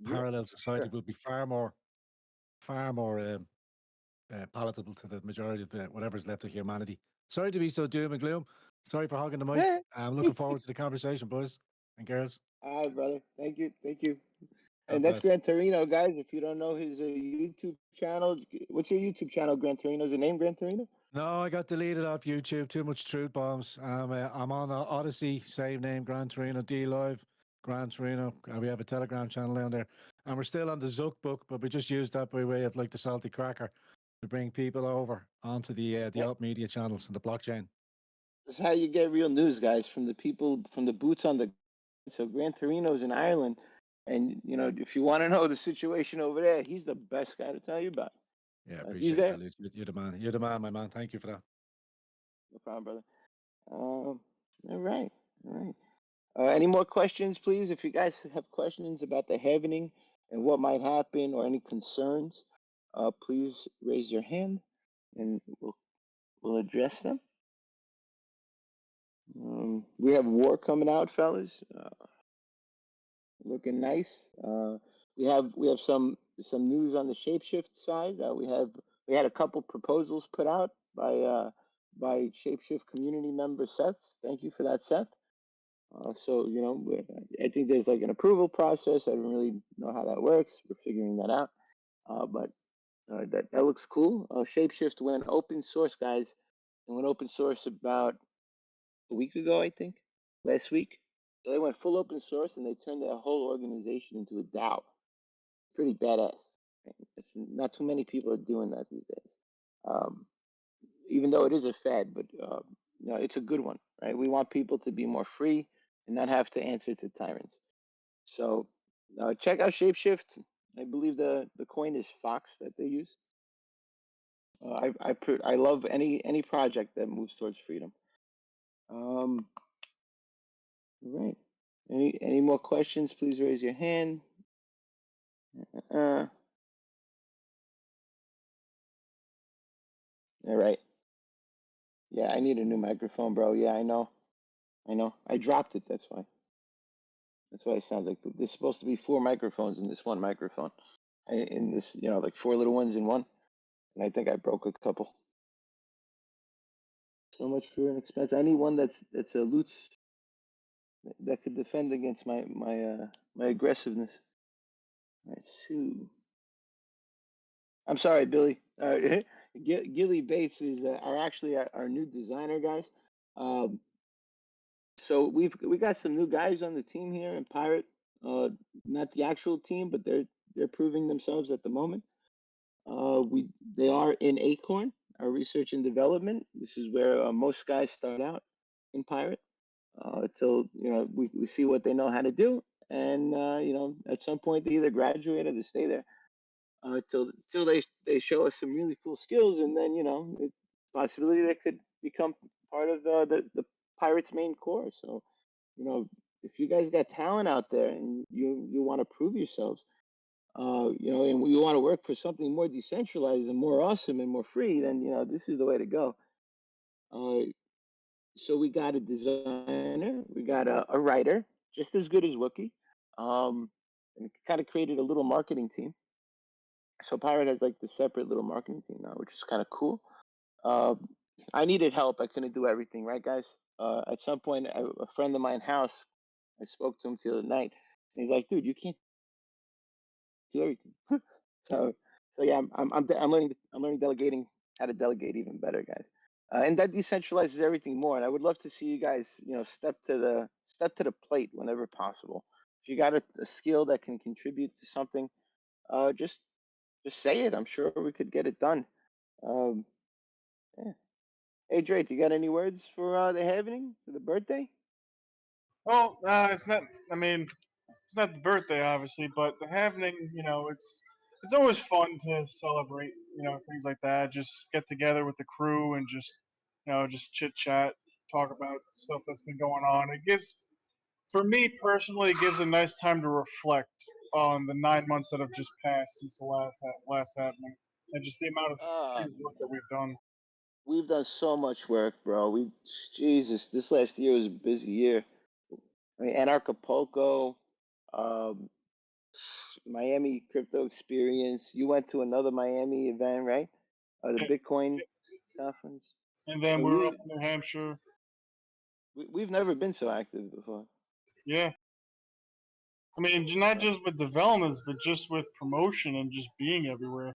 parallel society sure. will be far more palatable to the majority of whatever's left of humanity. Sorry to be so doom and gloom. Sorry for hogging the mic. Yeah. I'm looking forward to the conversation, boys and girls. All right, brother. Thank you. Thank you. God And that's bless. Gran Torino, guys. If you don't know his YouTube channel, what's your YouTube channel, Gran Torino? Is the name Gran Torino? No, I got deleted off YouTube. Too much truth bombs. I'm on Odyssey, same name, Gran Torino D Live, Gran Torino. We have a Telegram channel down there, and we're still on the Zuck book, but we just use that by way of like the salty cracker to bring people over onto the Yep. alt media channels and the blockchain. That's how you get real news, guys, from the people, from the boots on the. So Gran Torino's in Ireland, and you know if you want to know the situation over there, he's the best guy to tell you about. Yeah, He's appreciate there. that, Luke. You're the man. You're the man, my man. Thank you for that. No problem, brother. All right, all right. Any more questions, please? If you guys have questions about the happening and what might happen, or any concerns, please raise your hand, and we'll address them. We have war coming out, fellas. Looking nice. We have some news on the shapeshift side. We had a couple proposals put out by shapeshift community member Seth. Thank you for that, Seth. So you know, I think there's like an approval process. I don't really know how that works. We're figuring that out. But that looks cool. Shapeshift went open source, guys. It went open source about a week ago, I think, last week. So they went full open source and they turned their whole organization into a DAO. Pretty badass. It's not too many people are doing that these days. Even though it is a fad, but you know, it's a good one, right? We want people to be more free and not have to answer to tyrants. So check out Shapeshift. I believe the coin is Fox that they use. I love any project that moves towards freedom. Right. Any more questions? Please raise your hand. All right. Yeah, I need a new microphone, bro. Yeah, I know. I dropped it. That's why. That's why it sounds like there's supposed to be 4 microphones in this one microphone. In this, you know, like 4 little ones in one. And I think I broke a couple. So much for an expense. Anyone that's a loot that could defend against my aggressiveness. All right, Sue. I'm sorry, Billy. Gilly Bates is are actually our new designer, guys. Um, so we got some new guys on the team here in Pirate. Not the actual team, but they're proving themselves at the moment. They are in Acorn, our research and development. This is where most guys start out in Pirate. Till we see what they know how to do, and at some point they either graduate or they stay there. Till they show us some really cool skills, and then it's possibility they could become part of the Pirates main core. So if you guys got talent out there and you want to prove yourselves, and we want to work for something more decentralized and more awesome and more free, then this is the way to go. So we got a designer, we got a writer, just as good as Wookie, and kind of created a little marketing team. So Pirate has like the separate little marketing team now, which is kind of cool. I needed help. I couldn't do everything, right, guys? At some point, a friend of mine house, I spoke to him the other night, and he's like, "Dude, you can't do everything." so, so yeah, I'm learning delegating, how to delegate even better, guys. And that decentralizes everything more. And I would love to see you guys, step to the plate whenever possible. If you got a skill that can contribute to something, just say it. I'm sure we could get it done. Um, yeah. Hey, Dre, you got any words for the happening for the birthday? Well, it's not. I mean, it's not the birthday, obviously, but the happening. It's always fun to celebrate. Things like that. Just get together with the crew and just chit chat, talk about stuff that's been going on. It gives, for me personally, it gives a nice time to reflect on the 9 months that have just passed since the last happening, and just the amount of work that we've done. We've done so much work, bro. Jesus, this last year was a busy year. I mean, Anarchapulco, um, Miami Crypto Experience. You went to another Miami event, right? The Yeah. Bitcoin conference. And then And we're up in New Hampshire. we've never been so active before. Yeah. I mean, not just with developments, but just with promotion and just being everywhere.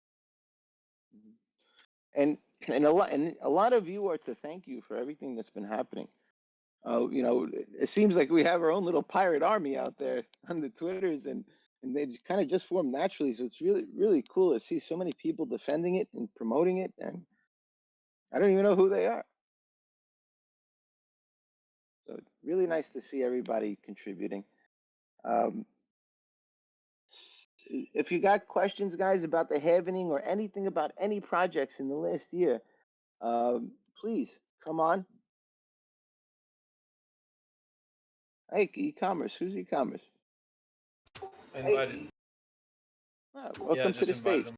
And a lot of you are to thank you for everything that's been happening. It seems like we have our own little pirate army out there on the Twitters, and they kind of just form naturally. So it's really really cool to see so many people defending it and promoting it, and I don't even know who they are. So it's really nice to see everybody contributing. Um, if you got questions, guys, about the happening or anything about any projects in the last year, please come on. Hey, e-commerce. Who's e-commerce? Invited. Oh, Yeah, welcome to just the invited stage. him.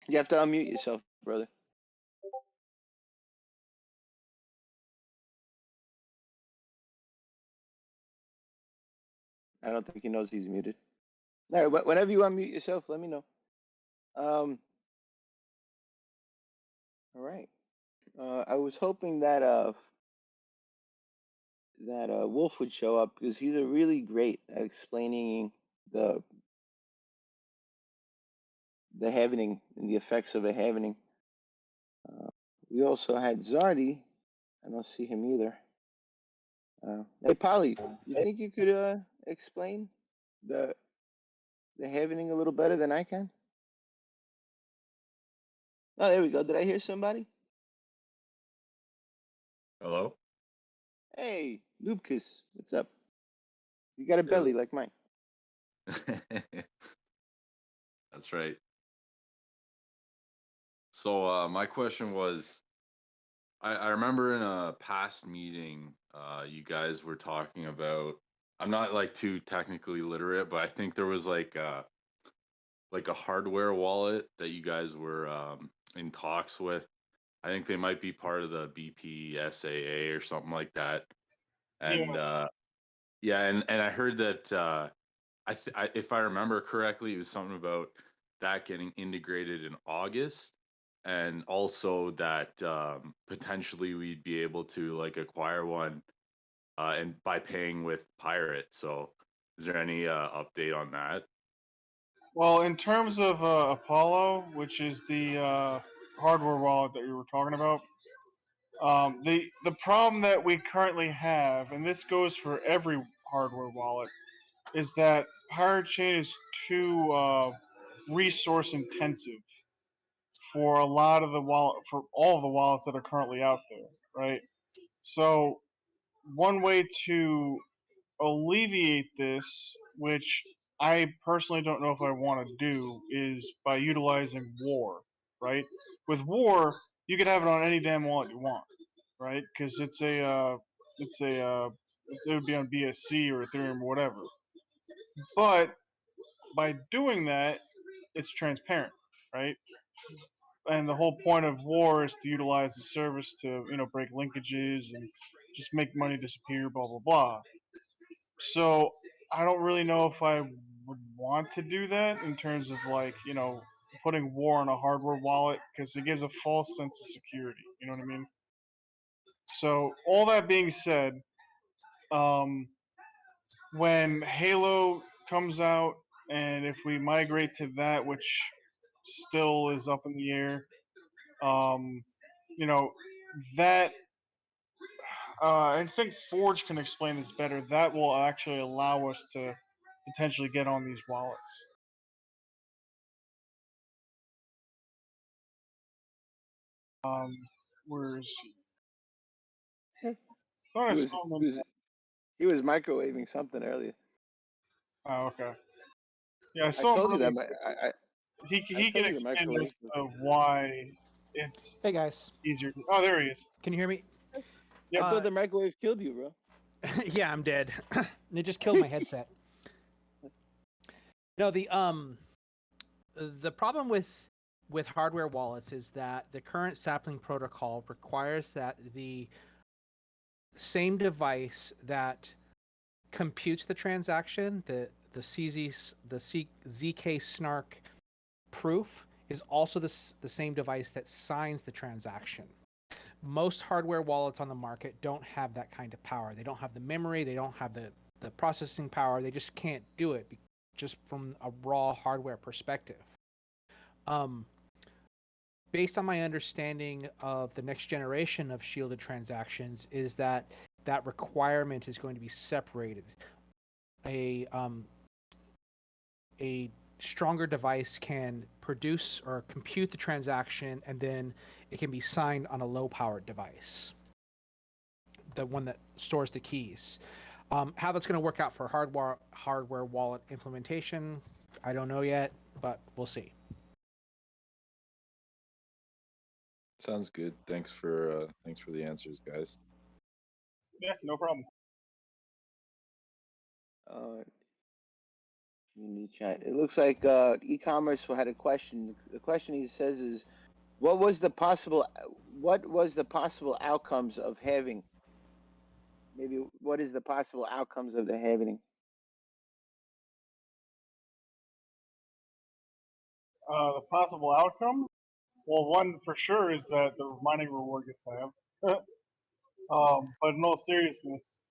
You have to unmute yourself, brother. I don't think he knows he's muted. All right, whenever you unmute yourself, let me know. All right. I was hoping that Wolf would show up because he's a really great at explaining the happening and the effects of a happening. We also had Zardy. I don't see him either. Hey, Polly, you think you could explain the happening a little better than I can? Oh, there we go. Did I hear somebody? Hello? Hey, Lubkis, what's up? You got a Yeah. belly like mine. That's right. So my question was, I remember in a past meeting, you guys were talking about, I'm not like too technically literate, but I think there was like a hardware wallet that you guys were in talks with. I think they might be part of the BPSAA or something like that. And yeah, and I heard that if I remember correctly, it was something about that getting integrated in August, and also that potentially we'd be able to like acquire one and by paying with Pirate. So is there any update on that? Well, in terms of Apollo, which is the hardware wallet that we were talking about, the problem that we currently have, and this goes for every hardware wallet, is that Pirate Chain is too resource intensive for a lot of the wallet for all of the wallets that are currently out there, right? So one way to alleviate this, which I personally don't know if I want to do, is by utilizing War, right? With War, you could have it on any damn wallet you want, right? Because it would be on BSC or Ethereum or whatever. But by doing that, it's transparent, right? And the whole point of War is to utilize the service to, break linkages and just make money disappear, blah blah blah. So I don't really know if I would want to do that in terms of like, putting War on a hardware wallet because it gives a false sense of security. You know what I mean? So all that being said, um, when Halo comes out, and if we migrate to that, which still is up in the air, um, you know, that I think Forge can explain this better. That will actually allow us to potentially get on these wallets. Where is he? Hmm. Thought I He was saw him. he was he was microwaving something earlier. Oh, okay. Yeah, I I saw him told you that. earlier. I He can told you the explain microwave. as to why it's Hey guys, easier. Oh, there he is. can you hear me? Yep. I thought the microwave killed you, bro. Yeah, I'm dead. They just killed my headset. No, the problem with hardware wallets is that the current sapling protocol requires that the same device that computes the transaction, the zk-SNARK proof, is also the same device that signs the transaction. Most hardware wallets on the market don't have that kind of power. They don't have the memory, they don't have the processing power. They just can't do it just from a raw hardware perspective. Based on my understanding of the next generation of shielded transactions, is that requirement is going to be separated. A stronger device can produce or compute the transaction, and then it can be signed on a low-powered device, the one that stores the keys. How that's going to work out for hardware wallet implementation, I don't know yet, but we'll see. Sounds good. Thanks for the answers, guys. Yeah, no problem. Community chat. It looks like e-commerce had a question. The question he says is, what was the possible outcomes of halving? Maybe what is the possible outcomes of the halving? The possible outcome? Well, one for sure is that the mining reward gets halved. But in all seriousness,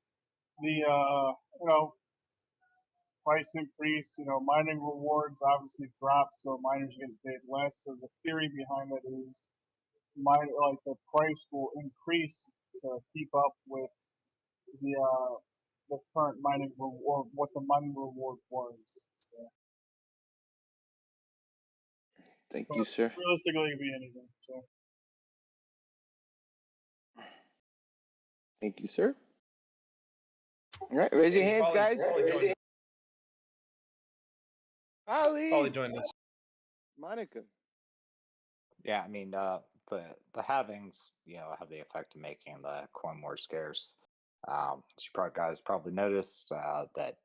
the price increase, mining rewards obviously drop, so miners get paid less. So the theory behind that is, the price will increase to keep up with the current mining reward, what the mining reward was. So, Thank but you, sir. realistically, it could be anything. So. Thank you, sir. All right, raise your hands, guys. Probably Ali, joined us. Monica. Yeah, I mean, the halvings, have the effect of making the coin more scarce. As you guys probably noticed that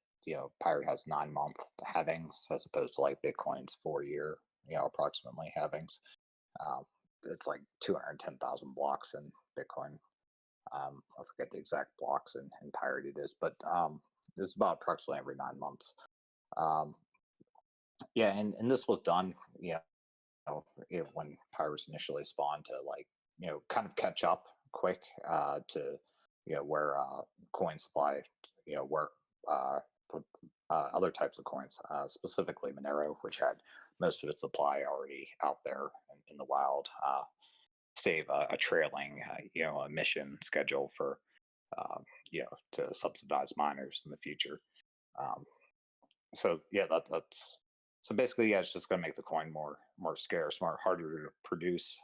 Pirate has 9-month halvings as opposed to like Bitcoin's 4-year, approximately halvings. It's like 210,000 blocks in Bitcoin. I forget the exact blocks in Pirate it is, but it's about approximately every 9 months. Yeah, and this was done, when pirates initially spawned to kind of catch up quick to where coin supply where uh, other types of coins, specifically Monero, which had most of its supply already out there in the wild, save a trailing emission schedule for to subsidize miners in the future. Um, so yeah, that's so basically, yeah, it's just going to make the coin more scarce, harder to produce,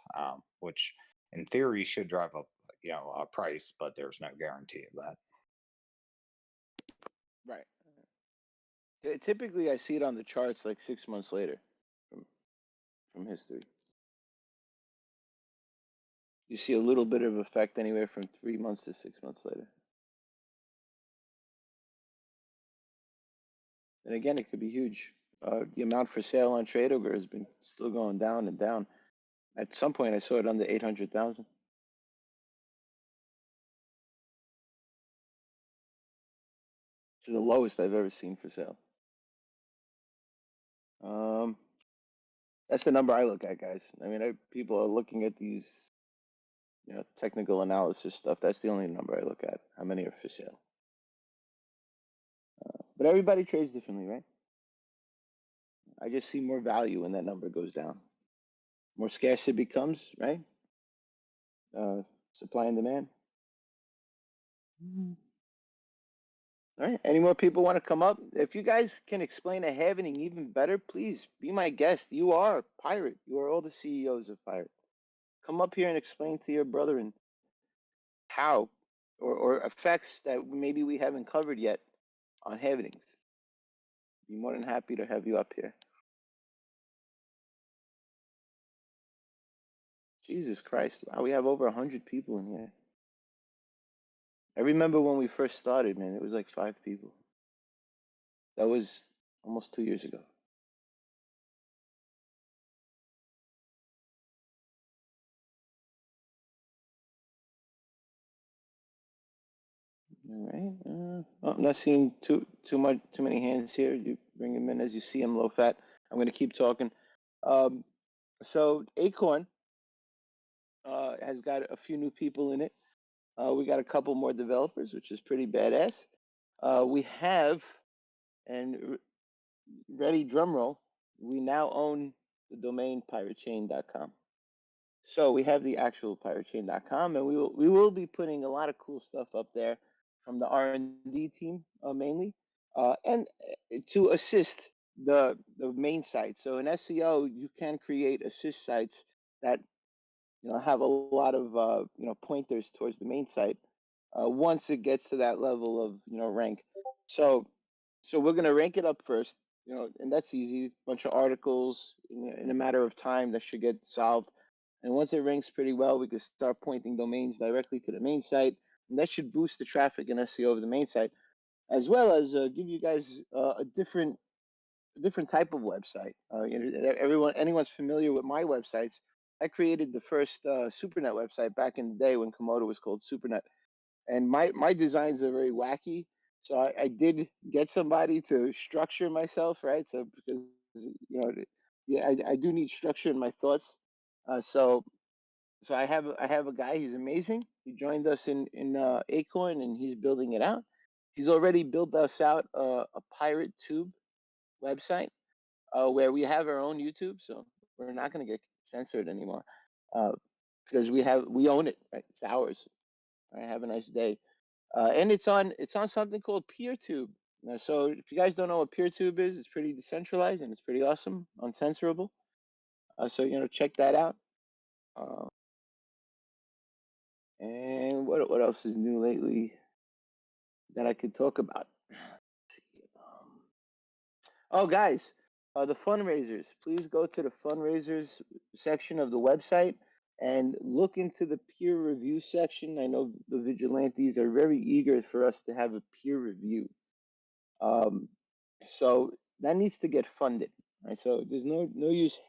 which in theory should drive up a price, but there's no guarantee of that. Right. Typically, I see it on the charts like 6 months later from history. You see a little bit of effect anywhere from 3 months to 6 months later. And again, it could be huge. The amount for sale on TradeOver has been still going down and down. At some point, I saw it under 800,000. To the lowest I've ever seen for sale. That's the number I look at, guys. I mean, people are looking at these, technical analysis stuff. That's the only number I look at. How many are for sale? But everybody trades differently, right? I just see more value when that number goes down. More scarce it becomes, right? Supply and demand. All right. Any more people want to come up? If you guys can explain a halvening even better, please be my guest. You are Pirate. You are all the CEOs of Pirate. Come up here and explain to your brethren how or effects that maybe we haven't covered yet on halvenings. Be more than happy to have you up here. Jesus Christ. Wow, we have over 100 people in here. I remember when we first started, man, it was like 5 people. That was almost 2 years ago. All right. I'm not seeing too many hands here. You bring them in as you see them, low fat. I'm going to keep talking. So Acorn has got a few new people in it. We got a couple more developers, which is pretty badass. We have, and ready drum roll, we now own the domain piratechain.com. So we have the actual piratechain.com, and we will be putting a lot of cool stuff up there from the R&D team mainly, and to assist the main site. So in SEO, you can create assist sites that have a lot of pointers towards the main site once it gets to that level of rank. So we're gonna rank it up first, and that's easy. Bunch of articles in a matter of time that should get solved. And once it ranks pretty well, we can start pointing domains directly to the main site, and that should boost the traffic and SEO of the main site, as well as give you guys a different type of website. Anyone's familiar with my websites. I created the first SuperNet website back in the day when Komodo was called SuperNet, and my designs are very wacky. So I did get somebody to structure myself, right? So because yeah, I do need structure in my thoughts. So I have a guy. He's amazing. He joined us in Acorn, and he's building it out. He's already built us out a pirate tube website where we have our own YouTube, so we're not going to get censored anymore because we own it. Right? It's ours. All right, have a nice day. And it's on something called PeerTube. So if you guys don't know what PeerTube is, it's pretty decentralized and it's pretty awesome, uncensorable. So check that out. And what else is new lately that I could talk about? Oh, guys, the fundraisers. Please go to the fundraisers section of the website and look into the peer review section. I know the vigilantes are very eager for us to have a peer review. So that needs to get funded, right? So there's no use,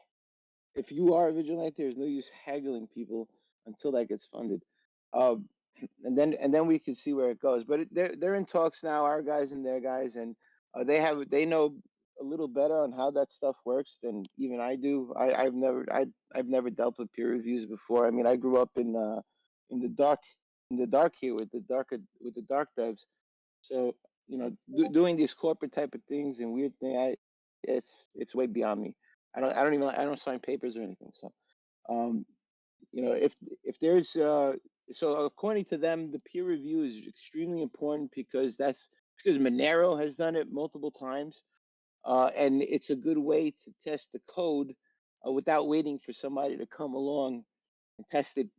if you are a vigilante, there's no use haggling people until that gets funded. And then we can see where it goes. But they're in talks now, our guys and their guys, and they know a little better on how that stuff works than even I do. I've never dealt with peer reviews before. I mean, I grew up in the dark here with the dark devs. So doing these corporate type of things and weird thing, it's way beyond me. I don't sign papers or anything. So um, if there's so according to them, the peer review is extremely important because Monero has done it multiple times, and it's a good way to test the code without waiting for somebody to come along and test it,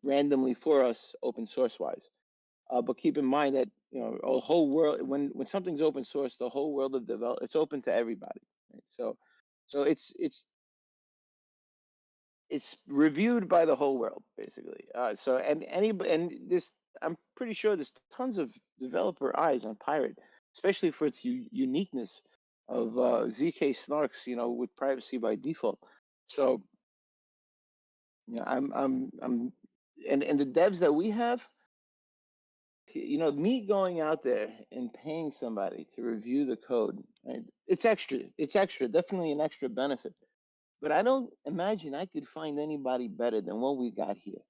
randomly for us, open source wise. But keep in mind that a whole world when something's open source, the whole world of develop it's open to everybody. Right? So it's reviewed by the whole world basically. So and anybody and this I'm pretty sure there's tons of developer eyes on Pirate, especially for its uniqueness of zk-SNARKs, with privacy by default. So I'm and the devs that we have, me going out there and paying somebody to review the code, right? It's extra. It's extra. Definitely an extra benefit. But I don't imagine I could find anybody better than what we got here.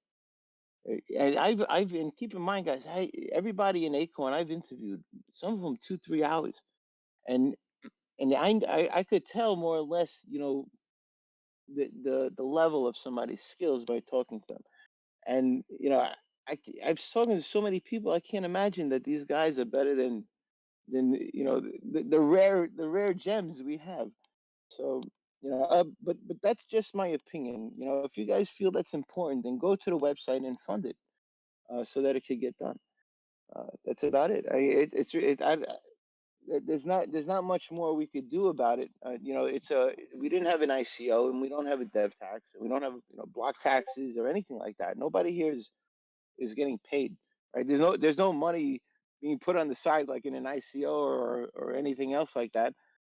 And and keep in mind, guys, everybody in Acorn I've interviewed, some of them 2-3 hours, and I could tell more or less, the level of somebody's skills by talking to them. And I've spoken to so many people, I can't imagine that these guys are better than the rare gems we have. So but that's just my opinion. If you guys feel that's important, then go to the website and fund it, so that it could get done. That's about it. There's not much more we could do about it. We didn't have an ICO and we don't have a dev tax and we don't have block taxes or anything like that. Nobody here is getting paid, right? There's no money being put on the side like in an ICO or anything else like that,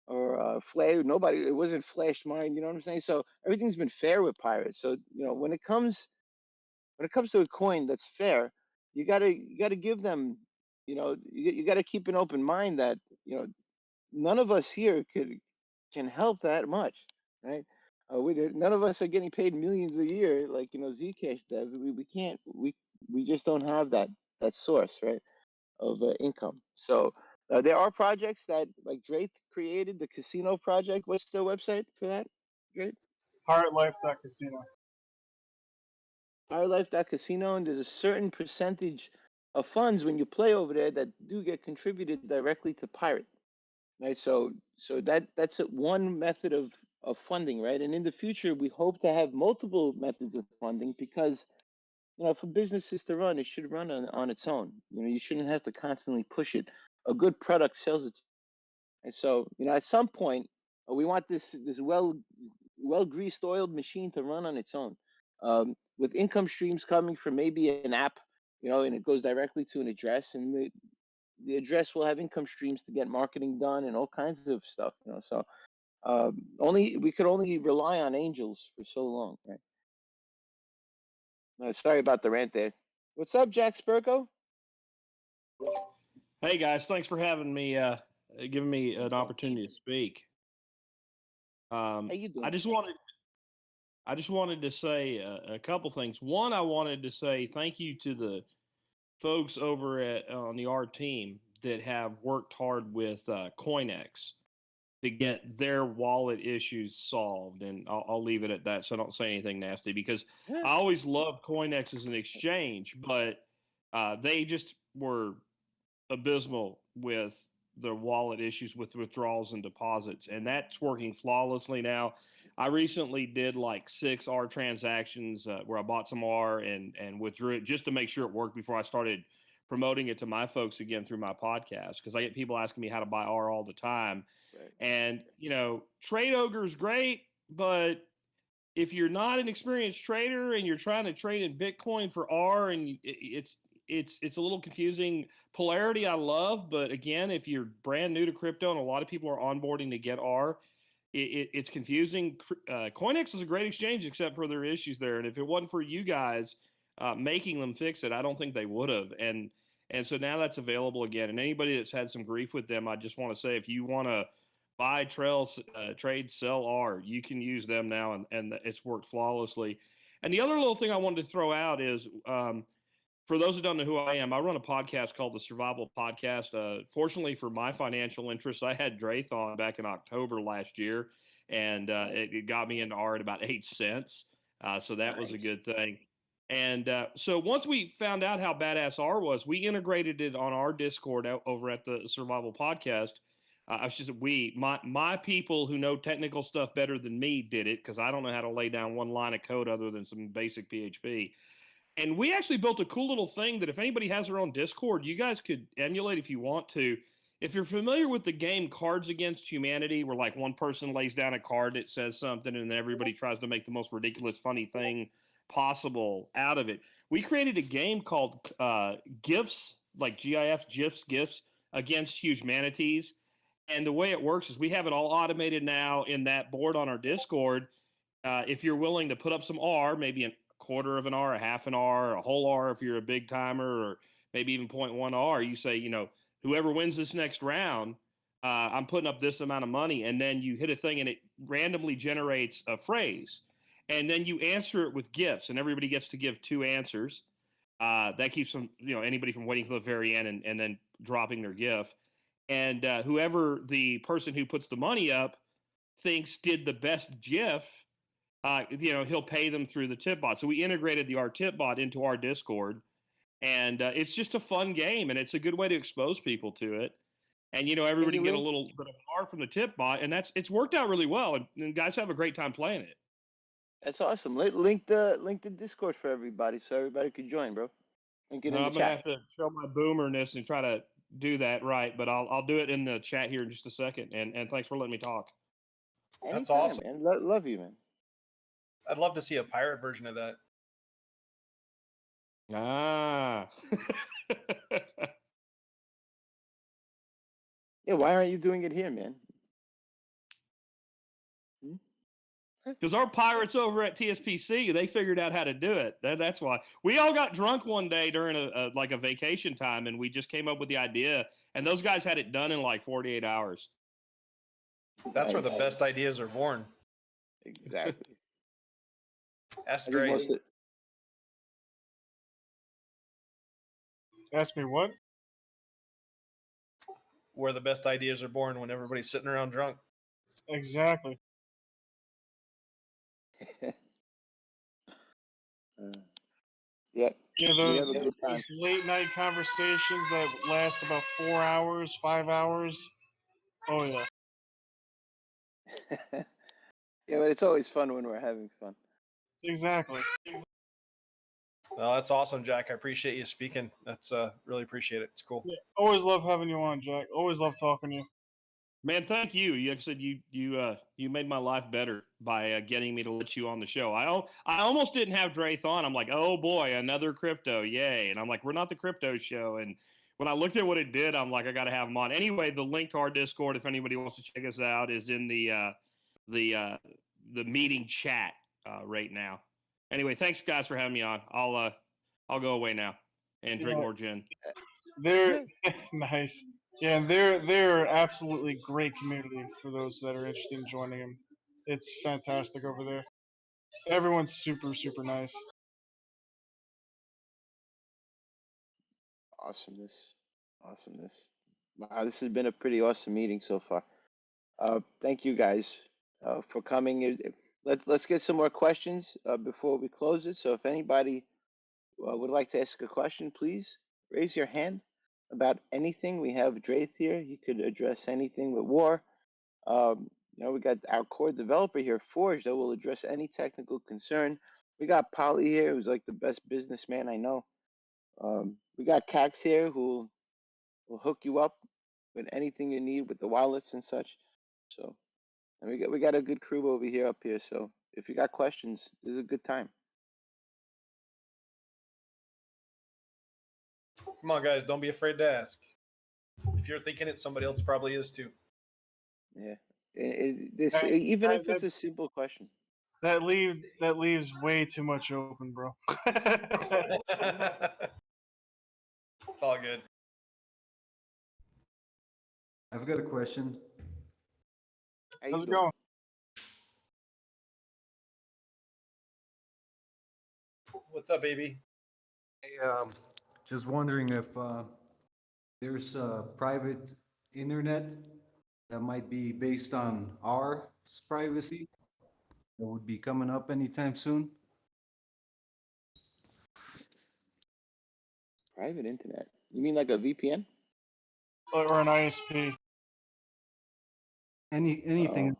or flash. Nobody. It wasn't flash mine. You know what I'm saying? So everything's been fair with Pirates. So when it comes to a coin that's fair, you gotta give them. You gotta keep an open mind that none of us here can help that much, right? None of us are getting paid millions a year like Zcash does. We can't we just don't have that source, right, of income. So there are projects that like Drake created, the casino project. What's the website for that, Drake? PirateLife.casino. Casino, and there's a certain percentage of funds when you play over there that do get contributed directly to Pirate, right? So that's one method of funding, right? And in the future, we hope to have multiple methods of funding because for businesses to run, it should run on its own. You shouldn't have to constantly push it. A good product sells its. And so at some point, we want this well greased oiled machine to run on its own, with income streams coming from maybe an app, and it goes directly to an address, and the address will have income streams to get marketing done and all kinds of stuff. So only we could only rely on angels for so long, right? Sorry about the rant there. What's up, Jack Spurko? Hey guys, thanks for having me, giving me an opportunity to speak. How you doing? I just wanted to say a couple things. One, I wanted to say thank you to the folks over on the R team that have worked hard with CoinEx to get their wallet issues solved, and I'll leave it at that, so I don't say anything nasty, because Yeah. I always loved CoinEx as an exchange, but they just were abysmal with the wallet issues with withdrawals and deposits, and that's working flawlessly now. I recently did like 6 R transactions where I bought some R and withdrew it just to make sure it worked before I started promoting it to my folks again through my podcast, because I get people asking me how to buy R all the time. Right. And Trade Ogre is great, but if you're not an experienced trader and you're trying to trade in Bitcoin for R, and it's a little confusing. Polarity I love, but again, if you're brand new to crypto and a lot of people are onboarding to get R, it's confusing. CoinEx is a great exchange except for their issues there, and if it wasn't for you guys making them fix it, I don't think they would have. And so now that's available again. And anybody that's had some grief with them, I just want to say, if you want to buy, trade, sell R. You can use them now, and it's worked flawlessly. And the other little thing I wanted to throw out is, for those who don't know who I am, I run a podcast called the Survival Podcast. Fortunately for my financial interests, I had Drath on back in October last year, and it got me into R at about 8 cents. So that was a good thing. And so once we found out how badass R was, we integrated it on our Discord over at the Survival Podcast. I should say my people who know technical stuff better than me did it, because I don't know how to lay down one line of code other than some basic PHP. And we actually built a cool little thing that if anybody has their own Discord, you guys could emulate if you want to. If you're familiar with the game Cards Against Humanity, where like one person lays down a card that says something and then everybody tries to make the most ridiculous, funny thing possible out of it. We created a game called GIFs, like GIFs Against Humanities. And the way it works is we have it all automated now in that board on our Discord. If you're willing to put up some R, maybe a quarter of an R, a half an R, a whole R if you're a big timer, or maybe even 0.1 R, you say, whoever wins this next round, I'm putting up this amount of money. And then you hit a thing and it randomly generates a phrase. And then you answer it with GIFs, and everybody gets to give 2 answers. That keeps them, anybody from waiting for the very end and then dropping their GIF. And whoever the person who puts the money up thinks did the best GIF, he'll pay them through the tip bot. So we integrated the R tip bot into our Discord, and it's just a fun game, and it's a good way to expose people to it. And everybody can get a little bit of R from the tip bot, and it's worked out really well. And guys have a great time playing it. That's awesome. Link the Discord for everybody so everybody can join, bro. Link it in the I'm gonna have to show my boomerness and try to do that right, but I'll do it in the chat here in just a second. And thanks for letting me talk. That's Anytime, awesome. Man. Love you, man. I'd love to see a pirate version of that. Ah. Yeah, why aren't you doing it here, man? Because our pirates over at TSPC, they figured out how to do it. That's why. We all got drunk one day during a vacation time, and we just came up with the idea. And those guys had it done in like 48 hours. That's where the best ideas are born. Exactly. Ask Dre. Ask me what? Where the best ideas are born, when everybody's sitting around drunk. Exactly. Yeah. Yeah, those late night conversations that last about 4 hours, 5 hours. Oh yeah. Yeah, but it's always fun when we're having fun. Exactly. Well, that's awesome, Jack. I appreciate you speaking. That's really appreciate it. It's cool. Yeah, always love having you on, Jack. Always love talking to you. Man, thank you. Like I said, you made my life better by getting me to let you on the show. I almost didn't have Drath on. I'm like, oh boy, another crypto, yay! And I'm like, we're not the crypto show. And when I looked at what it did, I'm like, I got to have him on. Anyway, the link to our Discord, if anybody wants to check us out, is in the meeting chat right now. Anyway, thanks guys for having me on. I'll go away now and drink more gin. They're nice. Yeah, and they're absolutely great community for those that are interested in joining them. It's fantastic over there. Everyone's super, super nice. Awesomeness. Wow, this has been a pretty awesome meeting so far. Thank you guys for coming. Let's get some more questions before we close it. So if anybody would like to ask a question, please raise your hand about anything. We have Drath here. He could address anything with war. We got our core developer here, Forge, that will address any technical concern. We got Polly here, who's like the best businessman I know. We got Cax here, who will hook you up with anything you need with the wallets and such. So, and we got a good crew over here up here. So, if you got questions, this is a good time. Come on, guys, don't be afraid to ask. If you're thinking it, somebody else probably is too. Yeah, even if it's a simple question. That leaves way too much open, bro. It's all good. I've got a question. How you How's it doing? going? What's up, baby? Hey, just wondering if there's a private internet that might be based on our privacy that would be coming up anytime soon. Private internet. You mean like a VPN? Or an ISP? Anything.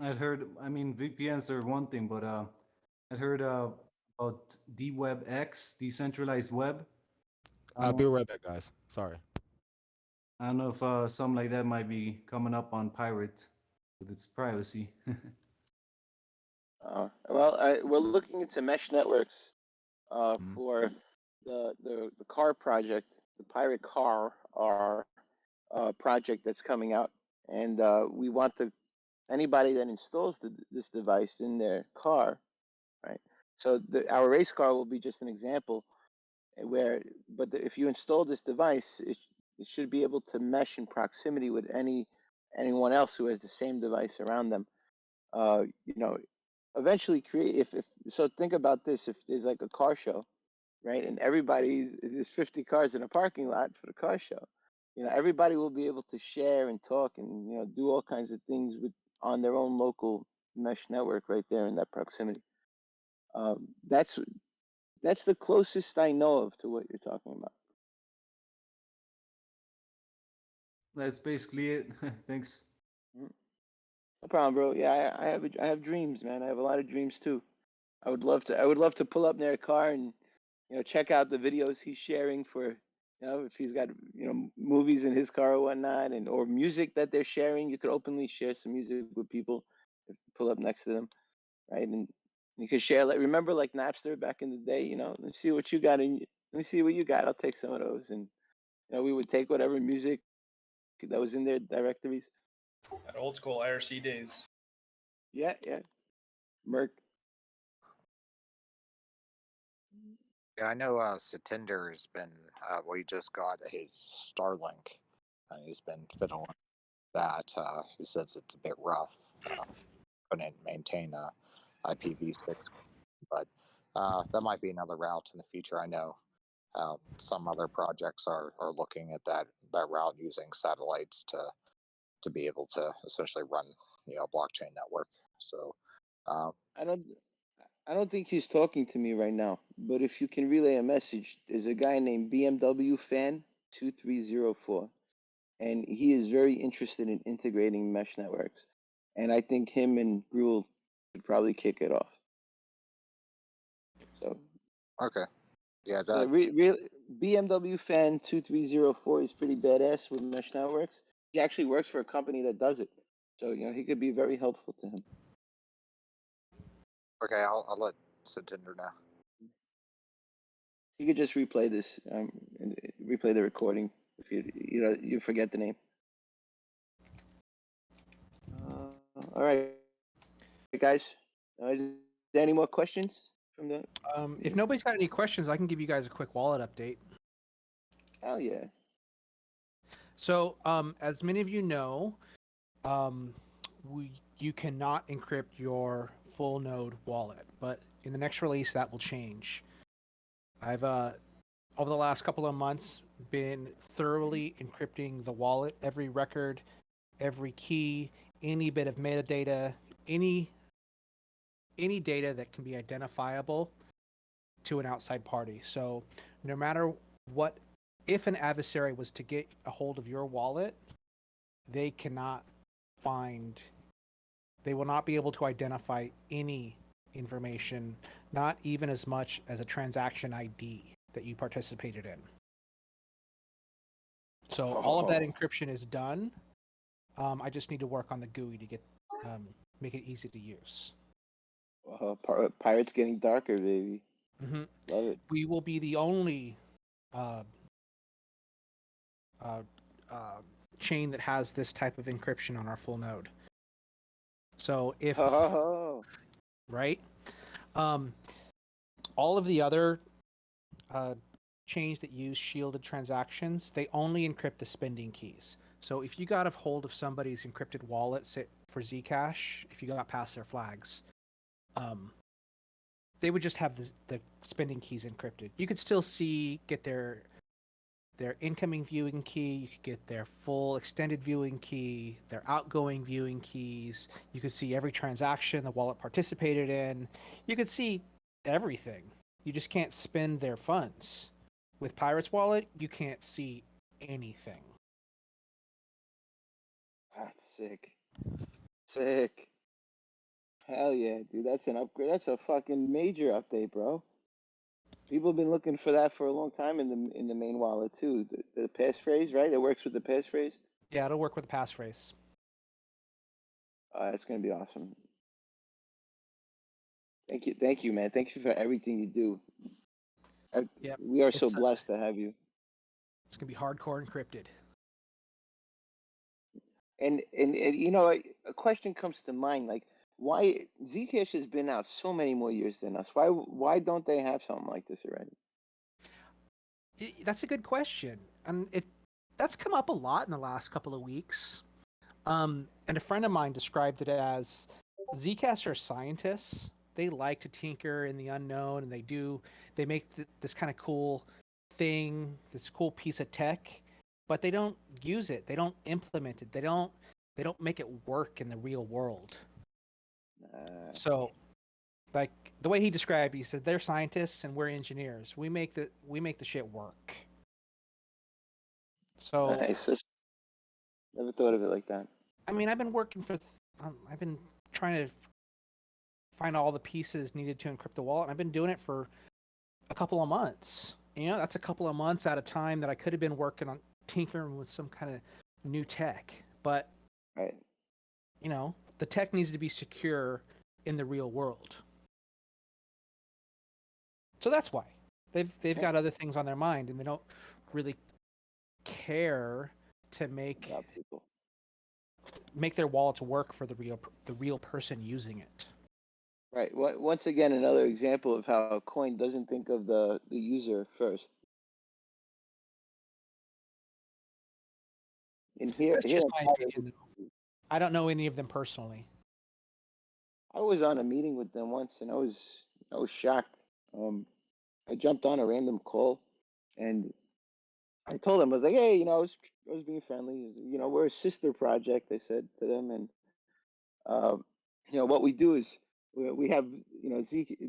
Oh, I'd heard. I mean, VPNs are one thing, but I'd heard about DWebX, decentralized web. I'll be right back, guys. Sorry. I don't know if something like that might be coming up on Pirate with its privacy. we're looking into mesh networks Mm. for the car project, the Pirate Car R project that's coming out, and we want anybody that installs this device in their car, right? So our race car will be just an example where, but if you install this device, it should be able to mesh in proximity with anyone else who has the same device around them. You know, eventually create if so. Think about this: if there's like a car show, right, and there's 50 cars in a parking lot for the car show, everybody will be able to share and talk and do all kinds of things on their own local mesh network right there in that proximity. That's the closest I know of to what you're talking about. That's basically it. Thanks. Mm. No problem, bro. Yeah, I have dreams, man. I have a lot of dreams too. I would love to pull up near a car and check out the videos he's sharing for if he's got movies in his car or whatnot, and or music that they're sharing. You could openly share some music with people if you pull up next to them, right? And you could share, like, remember, like Napster back in the day. Let's see what you got let me see what you got. I'll take some of those, and we would take whatever music that was in their directories. At old school IRC days. Yeah, yeah. Merc. Yeah, I know Satinder's been, well, he just got his Starlink, and he's been fiddling that. He says it's a bit rough. Couldn't maintain a IPv6, but that might be another route in the future. I know some other projects are looking at that route using satellites to be able to essentially run a blockchain network. So I don't think he's talking to me right now, but if you can relay a message, there's a guy named BMW Fan 2304, and he is very interested in integrating mesh networks, and I think him and Gruel could probably kick it off. So okay, yeah, yeah, that BMW Fan 2304 is pretty badass with mesh networks. He actually works for a company that does it, so he could be very helpful to him. okay. I'll let Satinder know. You could just replay this, and replay the recording if you forget the name. All right, guys. Is there any more questions from the? If nobody's got any questions, I can give you guys a quick wallet update. Hell yeah. So, as many of you know, you cannot encrypt your full node wallet, but in the next release that will change. I've over the last couple of months been thoroughly encrypting the wallet, every record, every key, any bit of metadata, any data that can be identifiable to an outside party. So no matter what, if an adversary was to get a hold of your wallet, they will not be able to identify any information, not even as much as a transaction ID that you participated in. So all of that encryption is done. I just need to work on the GUI to get make it easy to use. Pirates getting darker, baby. Mm-hmm. Love it. We will be the only chain that has this type of encryption on our full node. So if right, all of the other chains that use shielded transactions, they only encrypt the spending keys. So if you got a hold of somebody's encrypted wallet, say for Zcash, if you got past their flags, they would just have the spending keys encrypted. You could still get their incoming viewing key, you could get their full extended viewing key, their outgoing viewing keys, you could see every transaction the wallet participated in, you could see everything. You just can't spend their funds. With Pirate's Wallet, you can't see anything. That's sick. Sick. Hell yeah, dude. That's an upgrade. That's a fucking major update, bro. People have been looking for that for a long time in the main wallet too. The passphrase, right? It works with the passphrase. Yeah, it'll work with the passphrase. It's gonna be awesome. Thank you, man. Thank you for everything you do. Yeah, we are so blessed to have you. It's gonna be hardcore encrypted. And you know, a question comes to mind, like why Zcash has been out so many more years than us. Why don't they have something like this already? That's a good question, and that's come up a lot in the last couple of weeks. And a friend of mine described it as Zcash are scientists. They like to tinker in the unknown, and they make this kind of cool thing, this cool piece of tech, but they don't use it. They don't implement it. They don't make it work in the real world. So, like the way he described, he said they're scientists and we're engineers. We make the shit work. So nice. Never thought of it like that. I mean, I've been working I've been trying to find all the pieces needed to encrypt the wallet, and I've been doing it for a couple of months. You know, that's a couple of months at a time that I could have been working on tinkering with some kind of new tech. But, right. You know, the tech needs to be secure in the real world. So that's why they've got other things on their mind, and they don't really care to make their wallets work for the real person using it. Right. Once again, another example of how a coin doesn't think of the user first. And That's just my opinion. I don't know any of them personally. I was on a meeting with them once, and I was shocked. I jumped on a random call, and I told them, I was like, hey, you know, I was being friendly. You know, we're a sister project, I said to them, and you know, what we do is we have, you know,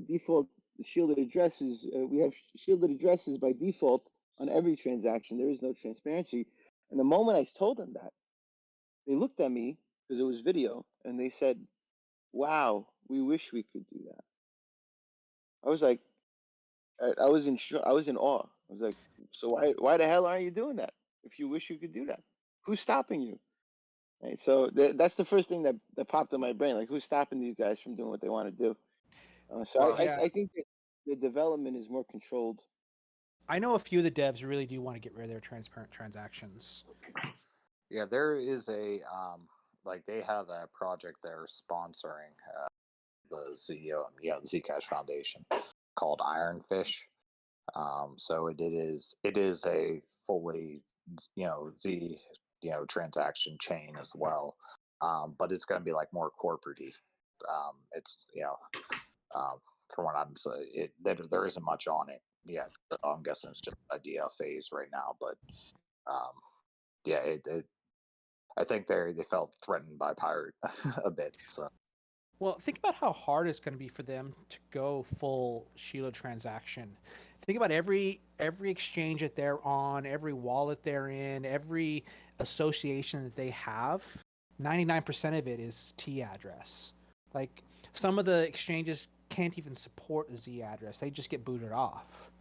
default shielded addresses. We have shielded addresses by default on every transaction. There is no transparency. And the moment I told them that, they looked at me because it was video, and they said, "Wow, we wish we could do that." I was like, I was in awe. I was like, so why the hell aren't you doing that? If you wish you could do that, who's stopping you? Right. So that's the first thing that popped in my brain. Like, who's stopping these guys from doing what they want to do? I think that the development is more controlled. I know a few of the devs really do want to get rid of their transparent transactions. Yeah, there is a like they have a project they're sponsoring the Zcash Foundation called Ironfish. So it is a fully transaction chain as well, but it's going to be like more corporate-y. It's from what I'm saying, there isn't much on it yet. So I'm guessing it's just idea phase right now, but yeah, I think they felt threatened by Pirate a bit. So. Well, think about how hard it's going to be for them to go full shielded transaction. Think about every exchange that they're on, every wallet they're in, every association that they have. 99% of it is T address. Like some of the exchanges can't even support a Z address. They just get booted off.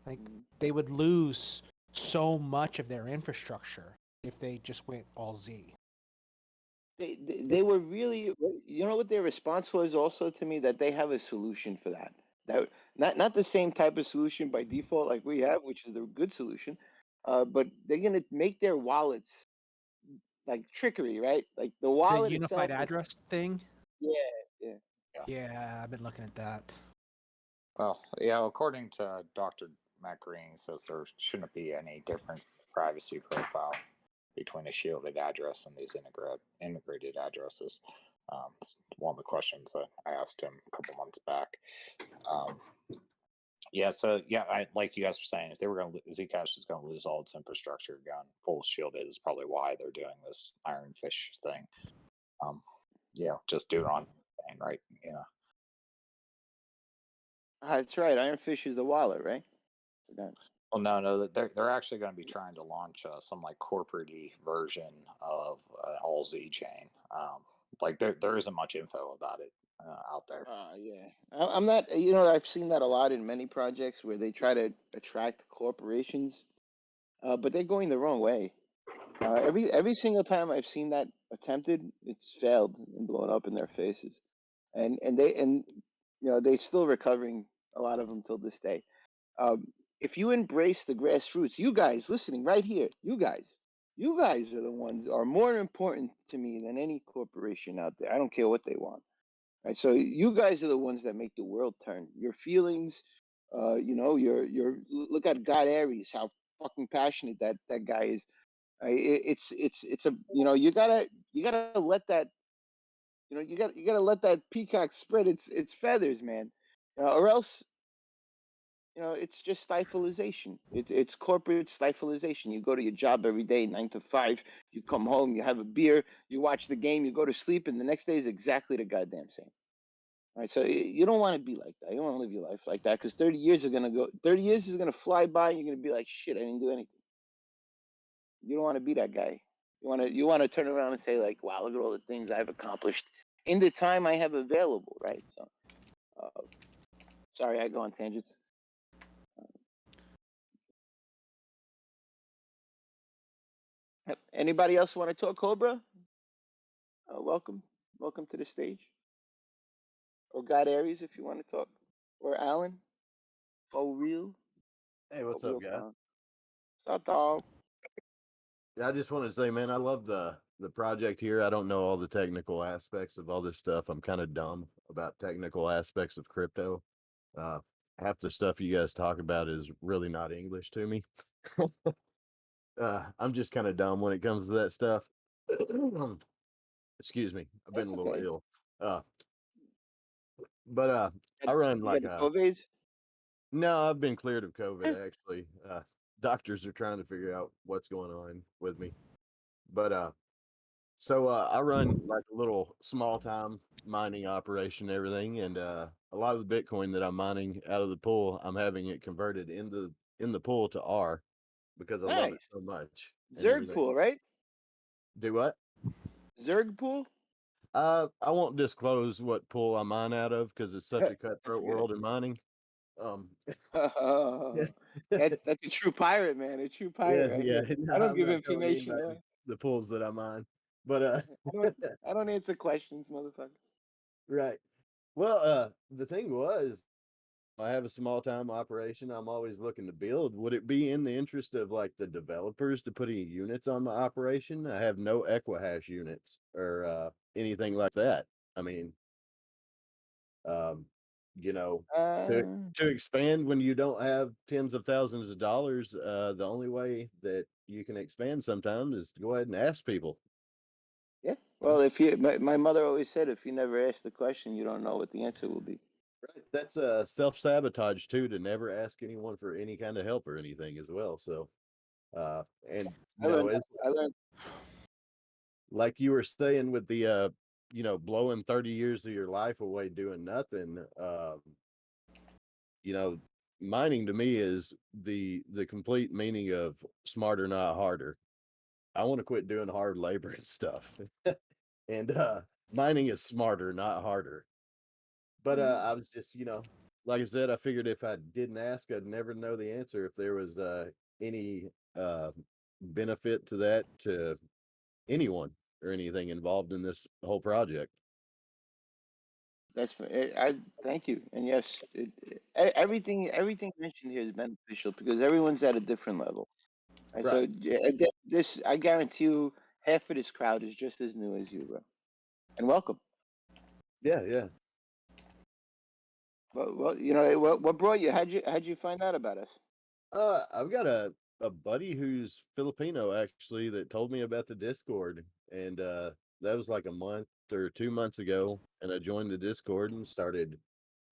Like they would lose so much of their infrastructure if they just went all Z. They were really, you know what their response was also to me, that they have a solution for that. That not the same type of solution by default like we have, which is the good solution, but they're gonna make their wallets like trickery, right? Like the wallet The unified itself address thing. Yeah. Yeah, I've been looking at that. Well, yeah, according to Dr. Matt Green says there shouldn't be any difference in privacy profile between a shielded address and these integrated addresses. It's one of the questions that I asked him a couple months back. Yeah, so yeah, like you guys were saying, if they were going to, Zcash is going to lose all its infrastructure again, full shielded is probably why they're doing this Iron Fish thing. Yeah, just do it on, right? You know. That's right. Iron Fish is the wallet, right? Well, no, they're actually going to be trying to launch some like corporate-y version of an all Z chain. Like there isn't much info about it out there. Yeah. I'm not, you know, I've seen that a lot in many projects where they try to attract corporations, but they're going the wrong way. Every single time I've seen that attempted, it's failed and blown up in their faces, and you know they're still recovering, a lot of them till this day. If you embrace the grassroots, you guys listening right here, you guys are the ones are more important to me than any corporation out there. I don't care what they want. Right, so you guys are the ones that make the world turn. Your feelings, you know, your look at God Aries, how fucking passionate that guy is. It's a, you know, you gotta let that, you know, you gotta let that peacock spread its feathers, man, or else, you know, it's just stifleization. It's corporate stifleization. You go to your job every day, 9 to 5. You come home, you have a beer, you watch the game, you go to sleep, and the next day is exactly the goddamn same. Right, so you don't want to be like that. You don't want to live your life like that, because 30 years are gonna go. 30 years is gonna fly by, and you're gonna be like, shit, I didn't do anything. You don't want to be that guy. You want to turn around and say like, wow, look at all the things I've accomplished in the time I have available, right? So, sorry, I go on tangents. Anybody else want to talk, Cobra? Welcome to the stage. Or God Aries, if you want to talk, or Alan, for real. Hey, what's up, guys? What's up, dog? I just wanted to say, man, I love the project here. I don't know all the technical aspects of all this stuff. I'm kind of dumb about technical aspects of crypto. Half the stuff you guys talk about is really not English to me. I'm just kind of dumb when it comes to that stuff. Excuse me, I've been a little ill. But I run like COVID? No, I've been cleared of COVID actually. Doctors are trying to figure out what's going on with me. But so I run like a little small time mining operation and everything, and a lot of the Bitcoin that I'm mining out of the pool, I'm having it converted in the pool to R because I love it so much. Zerg pool, right? Do what? Zerg pool? I won't disclose what pool I mine out of because it's such a cutthroat world in mining. That's a true pirate, man. A true pirate, right? Yeah. Here. No, I don't I'm give not telling information. anybody the pools that I mine, but I don't answer questions, motherfucker. Right. Well, the thing was, I have a small time operation. I'm always looking to build. Would it be in the interest of like the developers to put any units on my operation? I have no Equihash units or anything like that. I mean, you know, to expand when you don't have tens of thousands of dollars, the only way that you can expand sometimes is to go ahead and ask people. Yeah. Well, if you, my mother always said, if you never ask the question, you don't know what the answer will be. Right. That's self-sabotage too, to never ask anyone for any kind of help or anything as well. So and I learned like you were saying with the you know, blowing 30 years of your life away doing nothing, you know, mining to me is the complete meaning of smarter, not harder. I want to quit doing hard labor and stuff. And mining is smarter, not harder. But I was just, you know, like I said, I figured if I didn't ask, I'd never know the answer if there was any benefit to that to anyone or anything involved in this whole project. I thank you, and yes, everything mentioned here is beneficial because everyone's at a different level. And Right. So this, I guarantee you, half of this crowd is just as new as you, bro. And welcome. Yeah. Well, you know, what brought you? How'd you find out about us? I've got a buddy who's Filipino actually that told me about the Discord, and that was like a month or 2 months ago, and I joined the Discord and started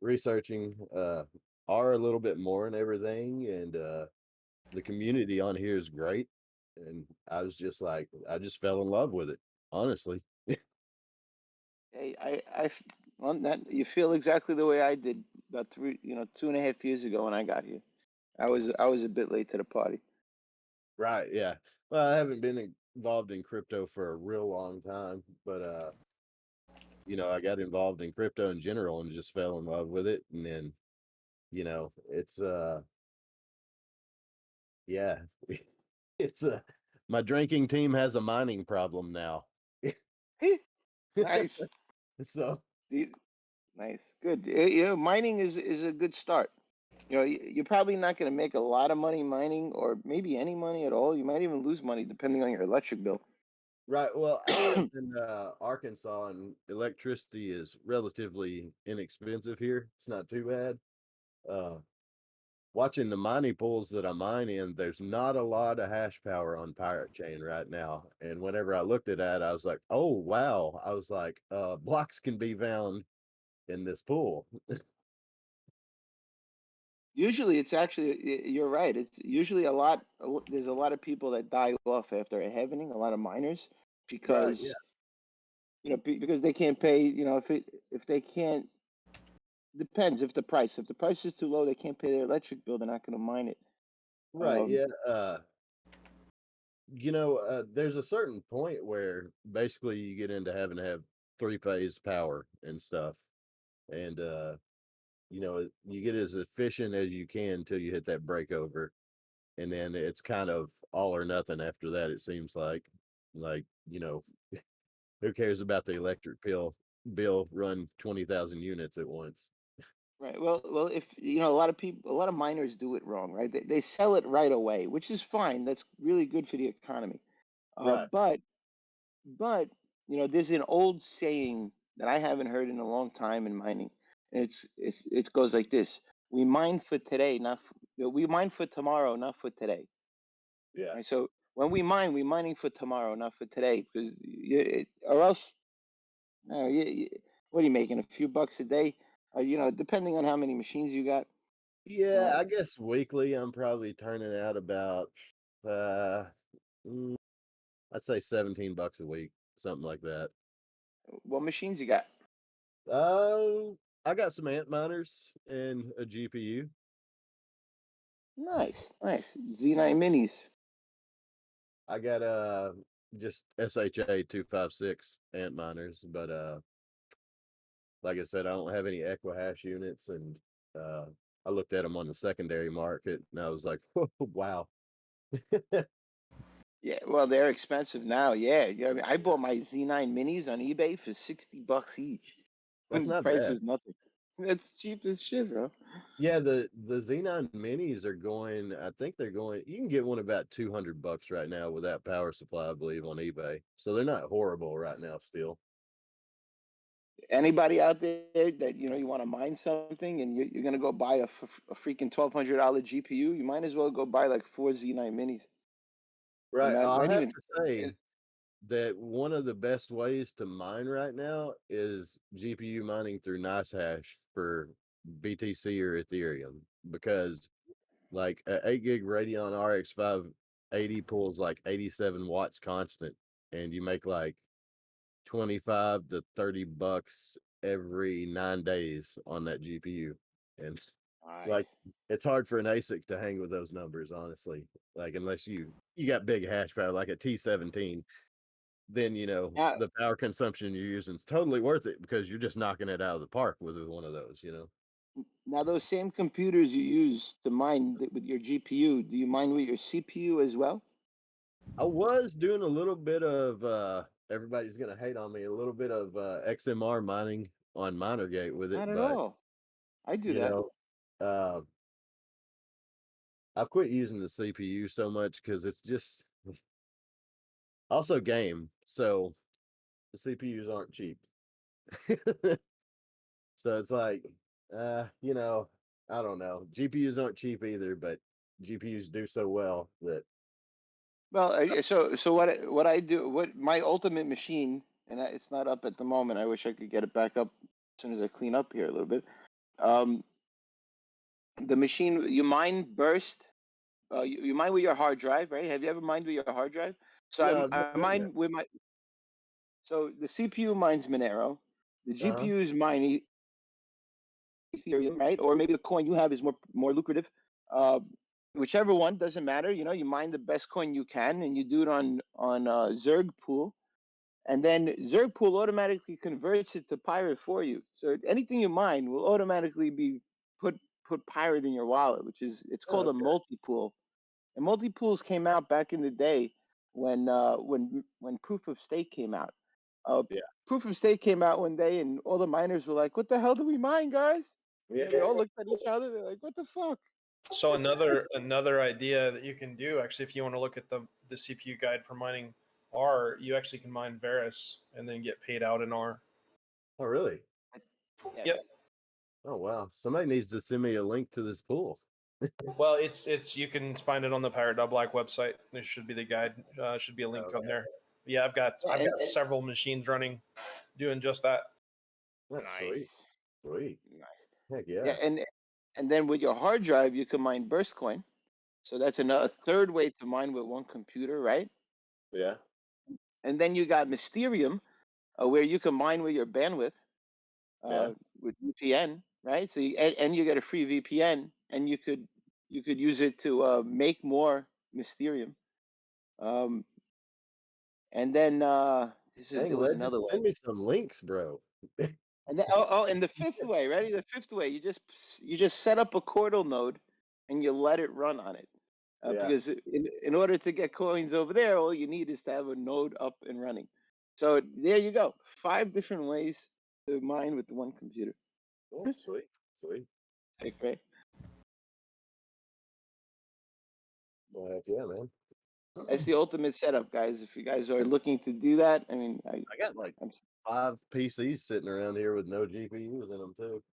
researching R a little bit more and everything, and the community on here is great, and I was just like, I just fell in love with it, honestly. Hey, on that, you feel exactly the way I did about 2.5 years ago when I got here. I was a bit late to the party. Right, yeah. Well, I haven't been involved in crypto for a real long time, but I got involved in crypto in general and just fell in love with it. And then, it's yeah, it's my drinking team has a mining problem now. Nice, So, The- nice, good. Mining is a good start. You're probably not going to make a lot of money mining, or maybe any money at all. You might even lose money depending on your electric bill. right. Well, I live in Arkansas, and electricity is relatively inexpensive here. It's not too bad. Uh, Watching the mining pools that I mine in, there's not a lot of hash power on Pirate Chain right now. And whenever I looked at that, I was like, oh wow. I was like, blocks can be found in this pool. Usually, it's actually you're right. It's usually there's a lot of people that die off after a halvening. A lot of miners Right, yeah. because because they can't pay. If they can't, depends if the price is too low, they can't pay their electric bill. They're not going to mine it. Right, Um, yeah. There's a certain point where basically you get into having to have three-phase power and stuff. And you get as efficient as you can until you hit that breakover. And then it's kind of all or nothing after that, it seems like, who cares about the electric bill run 20,000 units at once? right. Well, if a lot of people, a lot of miners do it wrong, right? They sell it right away, which is fine. That's really good for the economy. Uh, Right. but but there's an old saying that I haven't heard in a long time in mining, and it goes like this: We mine for today, we mine for tomorrow, not for today. Yeah. Right. So when we mine, we're mining for tomorrow, not for today, because or else, what are you making? A few bucks a day, depending on how many machines you got. Yeah, Uh, I guess weekly I'm probably turning out about uh mm, I'd say 17 bucks a week, something like that. what machines you got? I got some ant miners and a GPU. Nice, nice. Z9 minis. I got just SHA 256 ant miners, but like I said, I don't have any Equihash units, and uh I looked at them on the secondary market and I was like, wow. Yeah, well, they're expensive now. Yeah, yeah. I mean, I bought my Z9 minis on eBay for $60 each. That's not Price bad. is nothing. That's cheap as shit, bro. Yeah, the Xenon minis are going, I think they're going, you can get one about 200 bucks right now with that power supply, I believe, on eBay. So they're not horrible right now still. Anybody out there that you want to mine something and you're gonna go buy a freaking $1,200 GPU, you might as well go buy like four Z9 minis. Right. I'll Not have even. to say that one of the best ways to mine right now is GPU mining through NiceHash for BTC or Ethereum, because like a 8 gig Radeon RX 580 pulls like 87 watts constant, and you make like 25 to 30 bucks every 9 days on that GPU. And like, Nice. it's hard for an ASIC to hang with those numbers, honestly. Like, unless you got big hash power, like a T17, then Now, the power consumption you're using is totally worth it because you're just knocking it out of the park with one of those. now those same computers you use to mine with your GPU, do you mine with your CPU as well? I was doing a little bit of everybody's gonna hate on me, a little bit of XMR mining on Minergate with it, Not at but all. I do you that. know, uh I've quit using the CPU so much because it's just also game. So the CPUs aren't cheap. So it's like, I don't know. GPUs aren't cheap either, but GPUs do so well that Well, so what I do, what my ultimate machine, and it's not up at the moment. I wish I could get it back up as soon as I clean up here a little bit. Um, the machine you mine burst. You mine with your hard drive, right? Have you ever mined with your hard drive? So no, I've never I done mine that. with my. So the CPU mines Monero, the Uh-huh. GPUs mine Ethereum, right? Or maybe the coin you have is more lucrative. Uh, whichever one doesn't matter. You know, you mine the best coin you can, and you do it on Zerg pool, and then Zerg pool automatically converts it to Pirate for you. So anything you mine will automatically be put Pirate in your wallet, which is it's Oh, called a okay. multi pool. And multi pools came out back in the day when proof of stake came out. Yeah. Proof of stake came out one day, and all the miners were like, "What the hell do we mine, guys?" Yeah. They all looked at each other. They're like, "What the fuck?" So another idea that you can do, actually, if you want to look at the CPU guide for mining R, you actually can mine Varus and then get paid out in R. Oh, really? Yes. Yep. Oh, wow. Somebody needs to send me a link to this pool. Well, it's you can find it on the Pirate.black website. There should be the guide. Should be a link on there. Yeah, I've got Yeah, and, several machines running, doing just that. That's sweet. nice. Sweet. Nice. Heck Yeah, yeah. and then with your hard drive, you can mine Burst Coin. So that's another third way to mine with one computer, right? Yeah. And then you got Mysterium, where you can mine with your bandwidth Yeah. with VPN, right? So and you get a free VPN, and you could use it to make more Mysterium. Um, and then Dang, there was legend. another way. Send me some links, bro. And then, and the fifth way, ready? The fifth way, you just set up a Cordal node, and you let it run on it. Yeah. Because in order to get coins over there, all you need is to have a node up and running. So there you go, 5 different ways to mine with the one computer. Oh, sweet. Sweet. Okay. Well, heck yeah, man. That's the ultimate setup, guys. If you guys are looking to do that, I mean, I got like I'm 5 PCs sitting around here with no GPUs in them, too.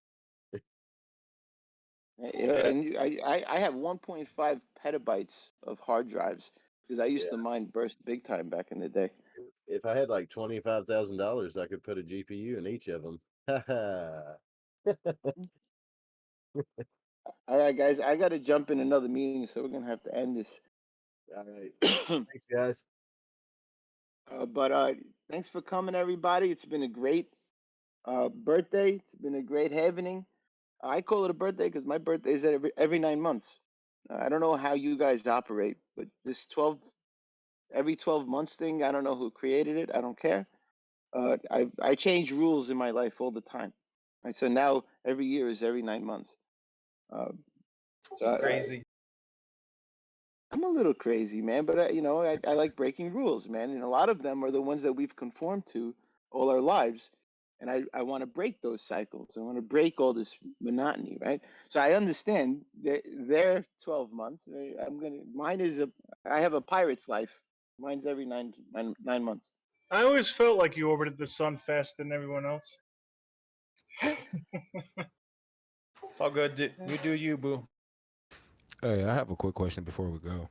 and I have 1.5 petabytes of hard drives because I used Yeah. to mine burst big time back in the day. If I had like $25,000, I could put a GPU in each of them. All right, guys, I got to jump in another meeting, so we're gonna have to end this. All right. Thanks, guys. But thanks for coming, everybody. It's been a great birthday. It's been a great happening. I call it a birthday because my birthday is every 9 months. I don't know how you guys operate, but this every 12 months thing, I don't know who created it. I don't care. I change rules in my life all the time. Right, so now every year is every 9 months. So Crazy. I'm a little crazy, man, but I like breaking rules, man, and a lot of them are the ones that we've conformed to all our lives, and I want to break those cycles. I want to break all this monotony, right? So I understand their 12 months. Mine is I have a pirate's life. Mine's every 9 months. I always felt like you orbited the sun faster than everyone else. It's all good. You do you, boo. Hey, I have a quick question before we go.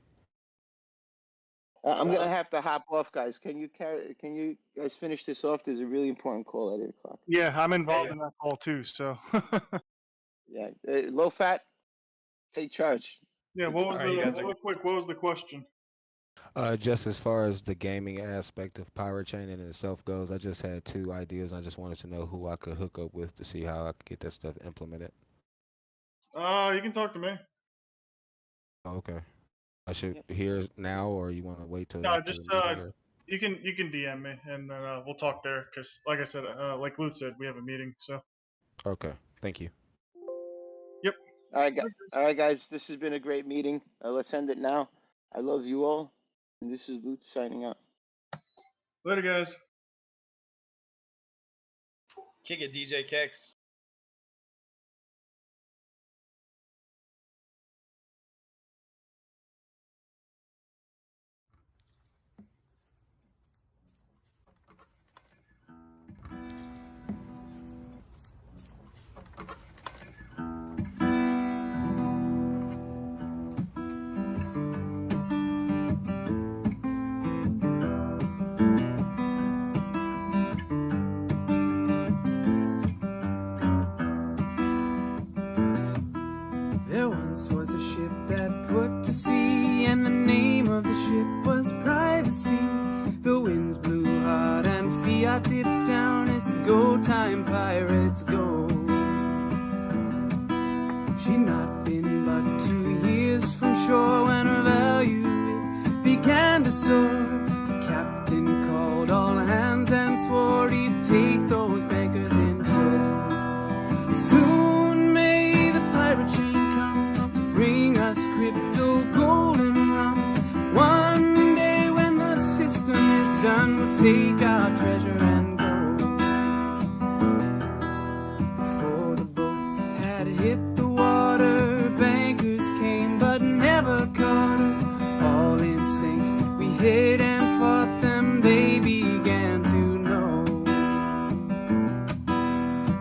I'm gonna have to hop off, guys. Can you guys finish this off? There's a really important call at 8 o'clock. Yeah, I'm involved in that call too. So Yeah, low fat, take charge. yeah, what was All right, you guys real quick? What was the question? Just as far as the gaming aspect of Pirate Chain in itself goes, I just had 2 ideas. I just wanted to know who I could hook up with to see how I could get that stuff implemented. You can talk to me. Oh, okay. I should hear now, or you want to wait till No, after just the meeting? Or? you can DM me and then we'll talk there. Cause like I said, like Luke said, we have a meeting. So Okay, thank you. yep. All right, guys. This has been a great meeting. Let's end it now. I love you all, and this is Luke signing out. Later, guys. Kick it, DJ Kicks. and a sword. The captain called all hands and swore he'd take those bankers in tow. Soon may the pirate train come to bring us crypto, gold, and rum. One day when the system is done, we'll take our treasure and go. Before the boat had hit the water, bankers came but never caught her. All in sync, we hid and fought them, they began to know.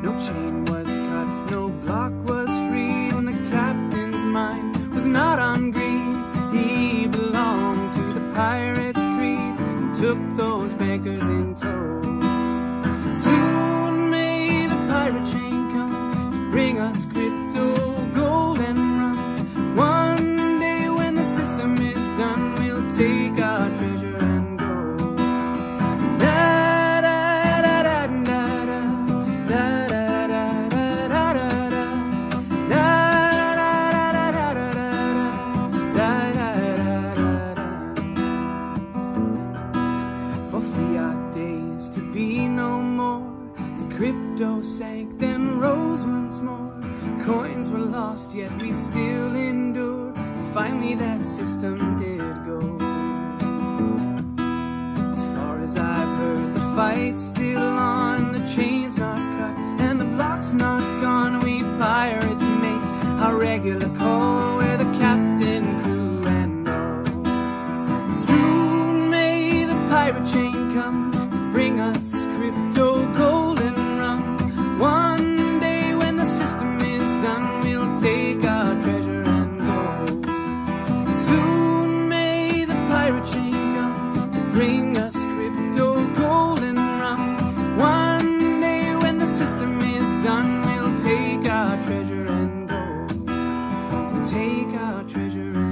No chain was cut, no block was freed, when the captain's mind was not on greed. He belonged to the pirates' creed and took those bankers in tow. Soon may the pirate train come to bring us crypto, gold, and rum. One day when the system is done, we'll take our treasure and go. Da da da da da da da da da da da da. For fiat days to be no more, the crypto sank, then rose once more. Coins were lost, yet we still endured. Finally that system did go. As far as I've heard, the fight's still on, the chain's not cut and the block's not gone. We pirates make our regular call, where the captain, crew, and all. Soon may the pirate chain come to bring us crypto, gold, and rum. One day when the system is done, we'll take our treasure and go. Soon may the pirate chain come to bring us crypto, gold, and rum. One day when the system is done, we'll take our treasure and go. We'll take our treasure and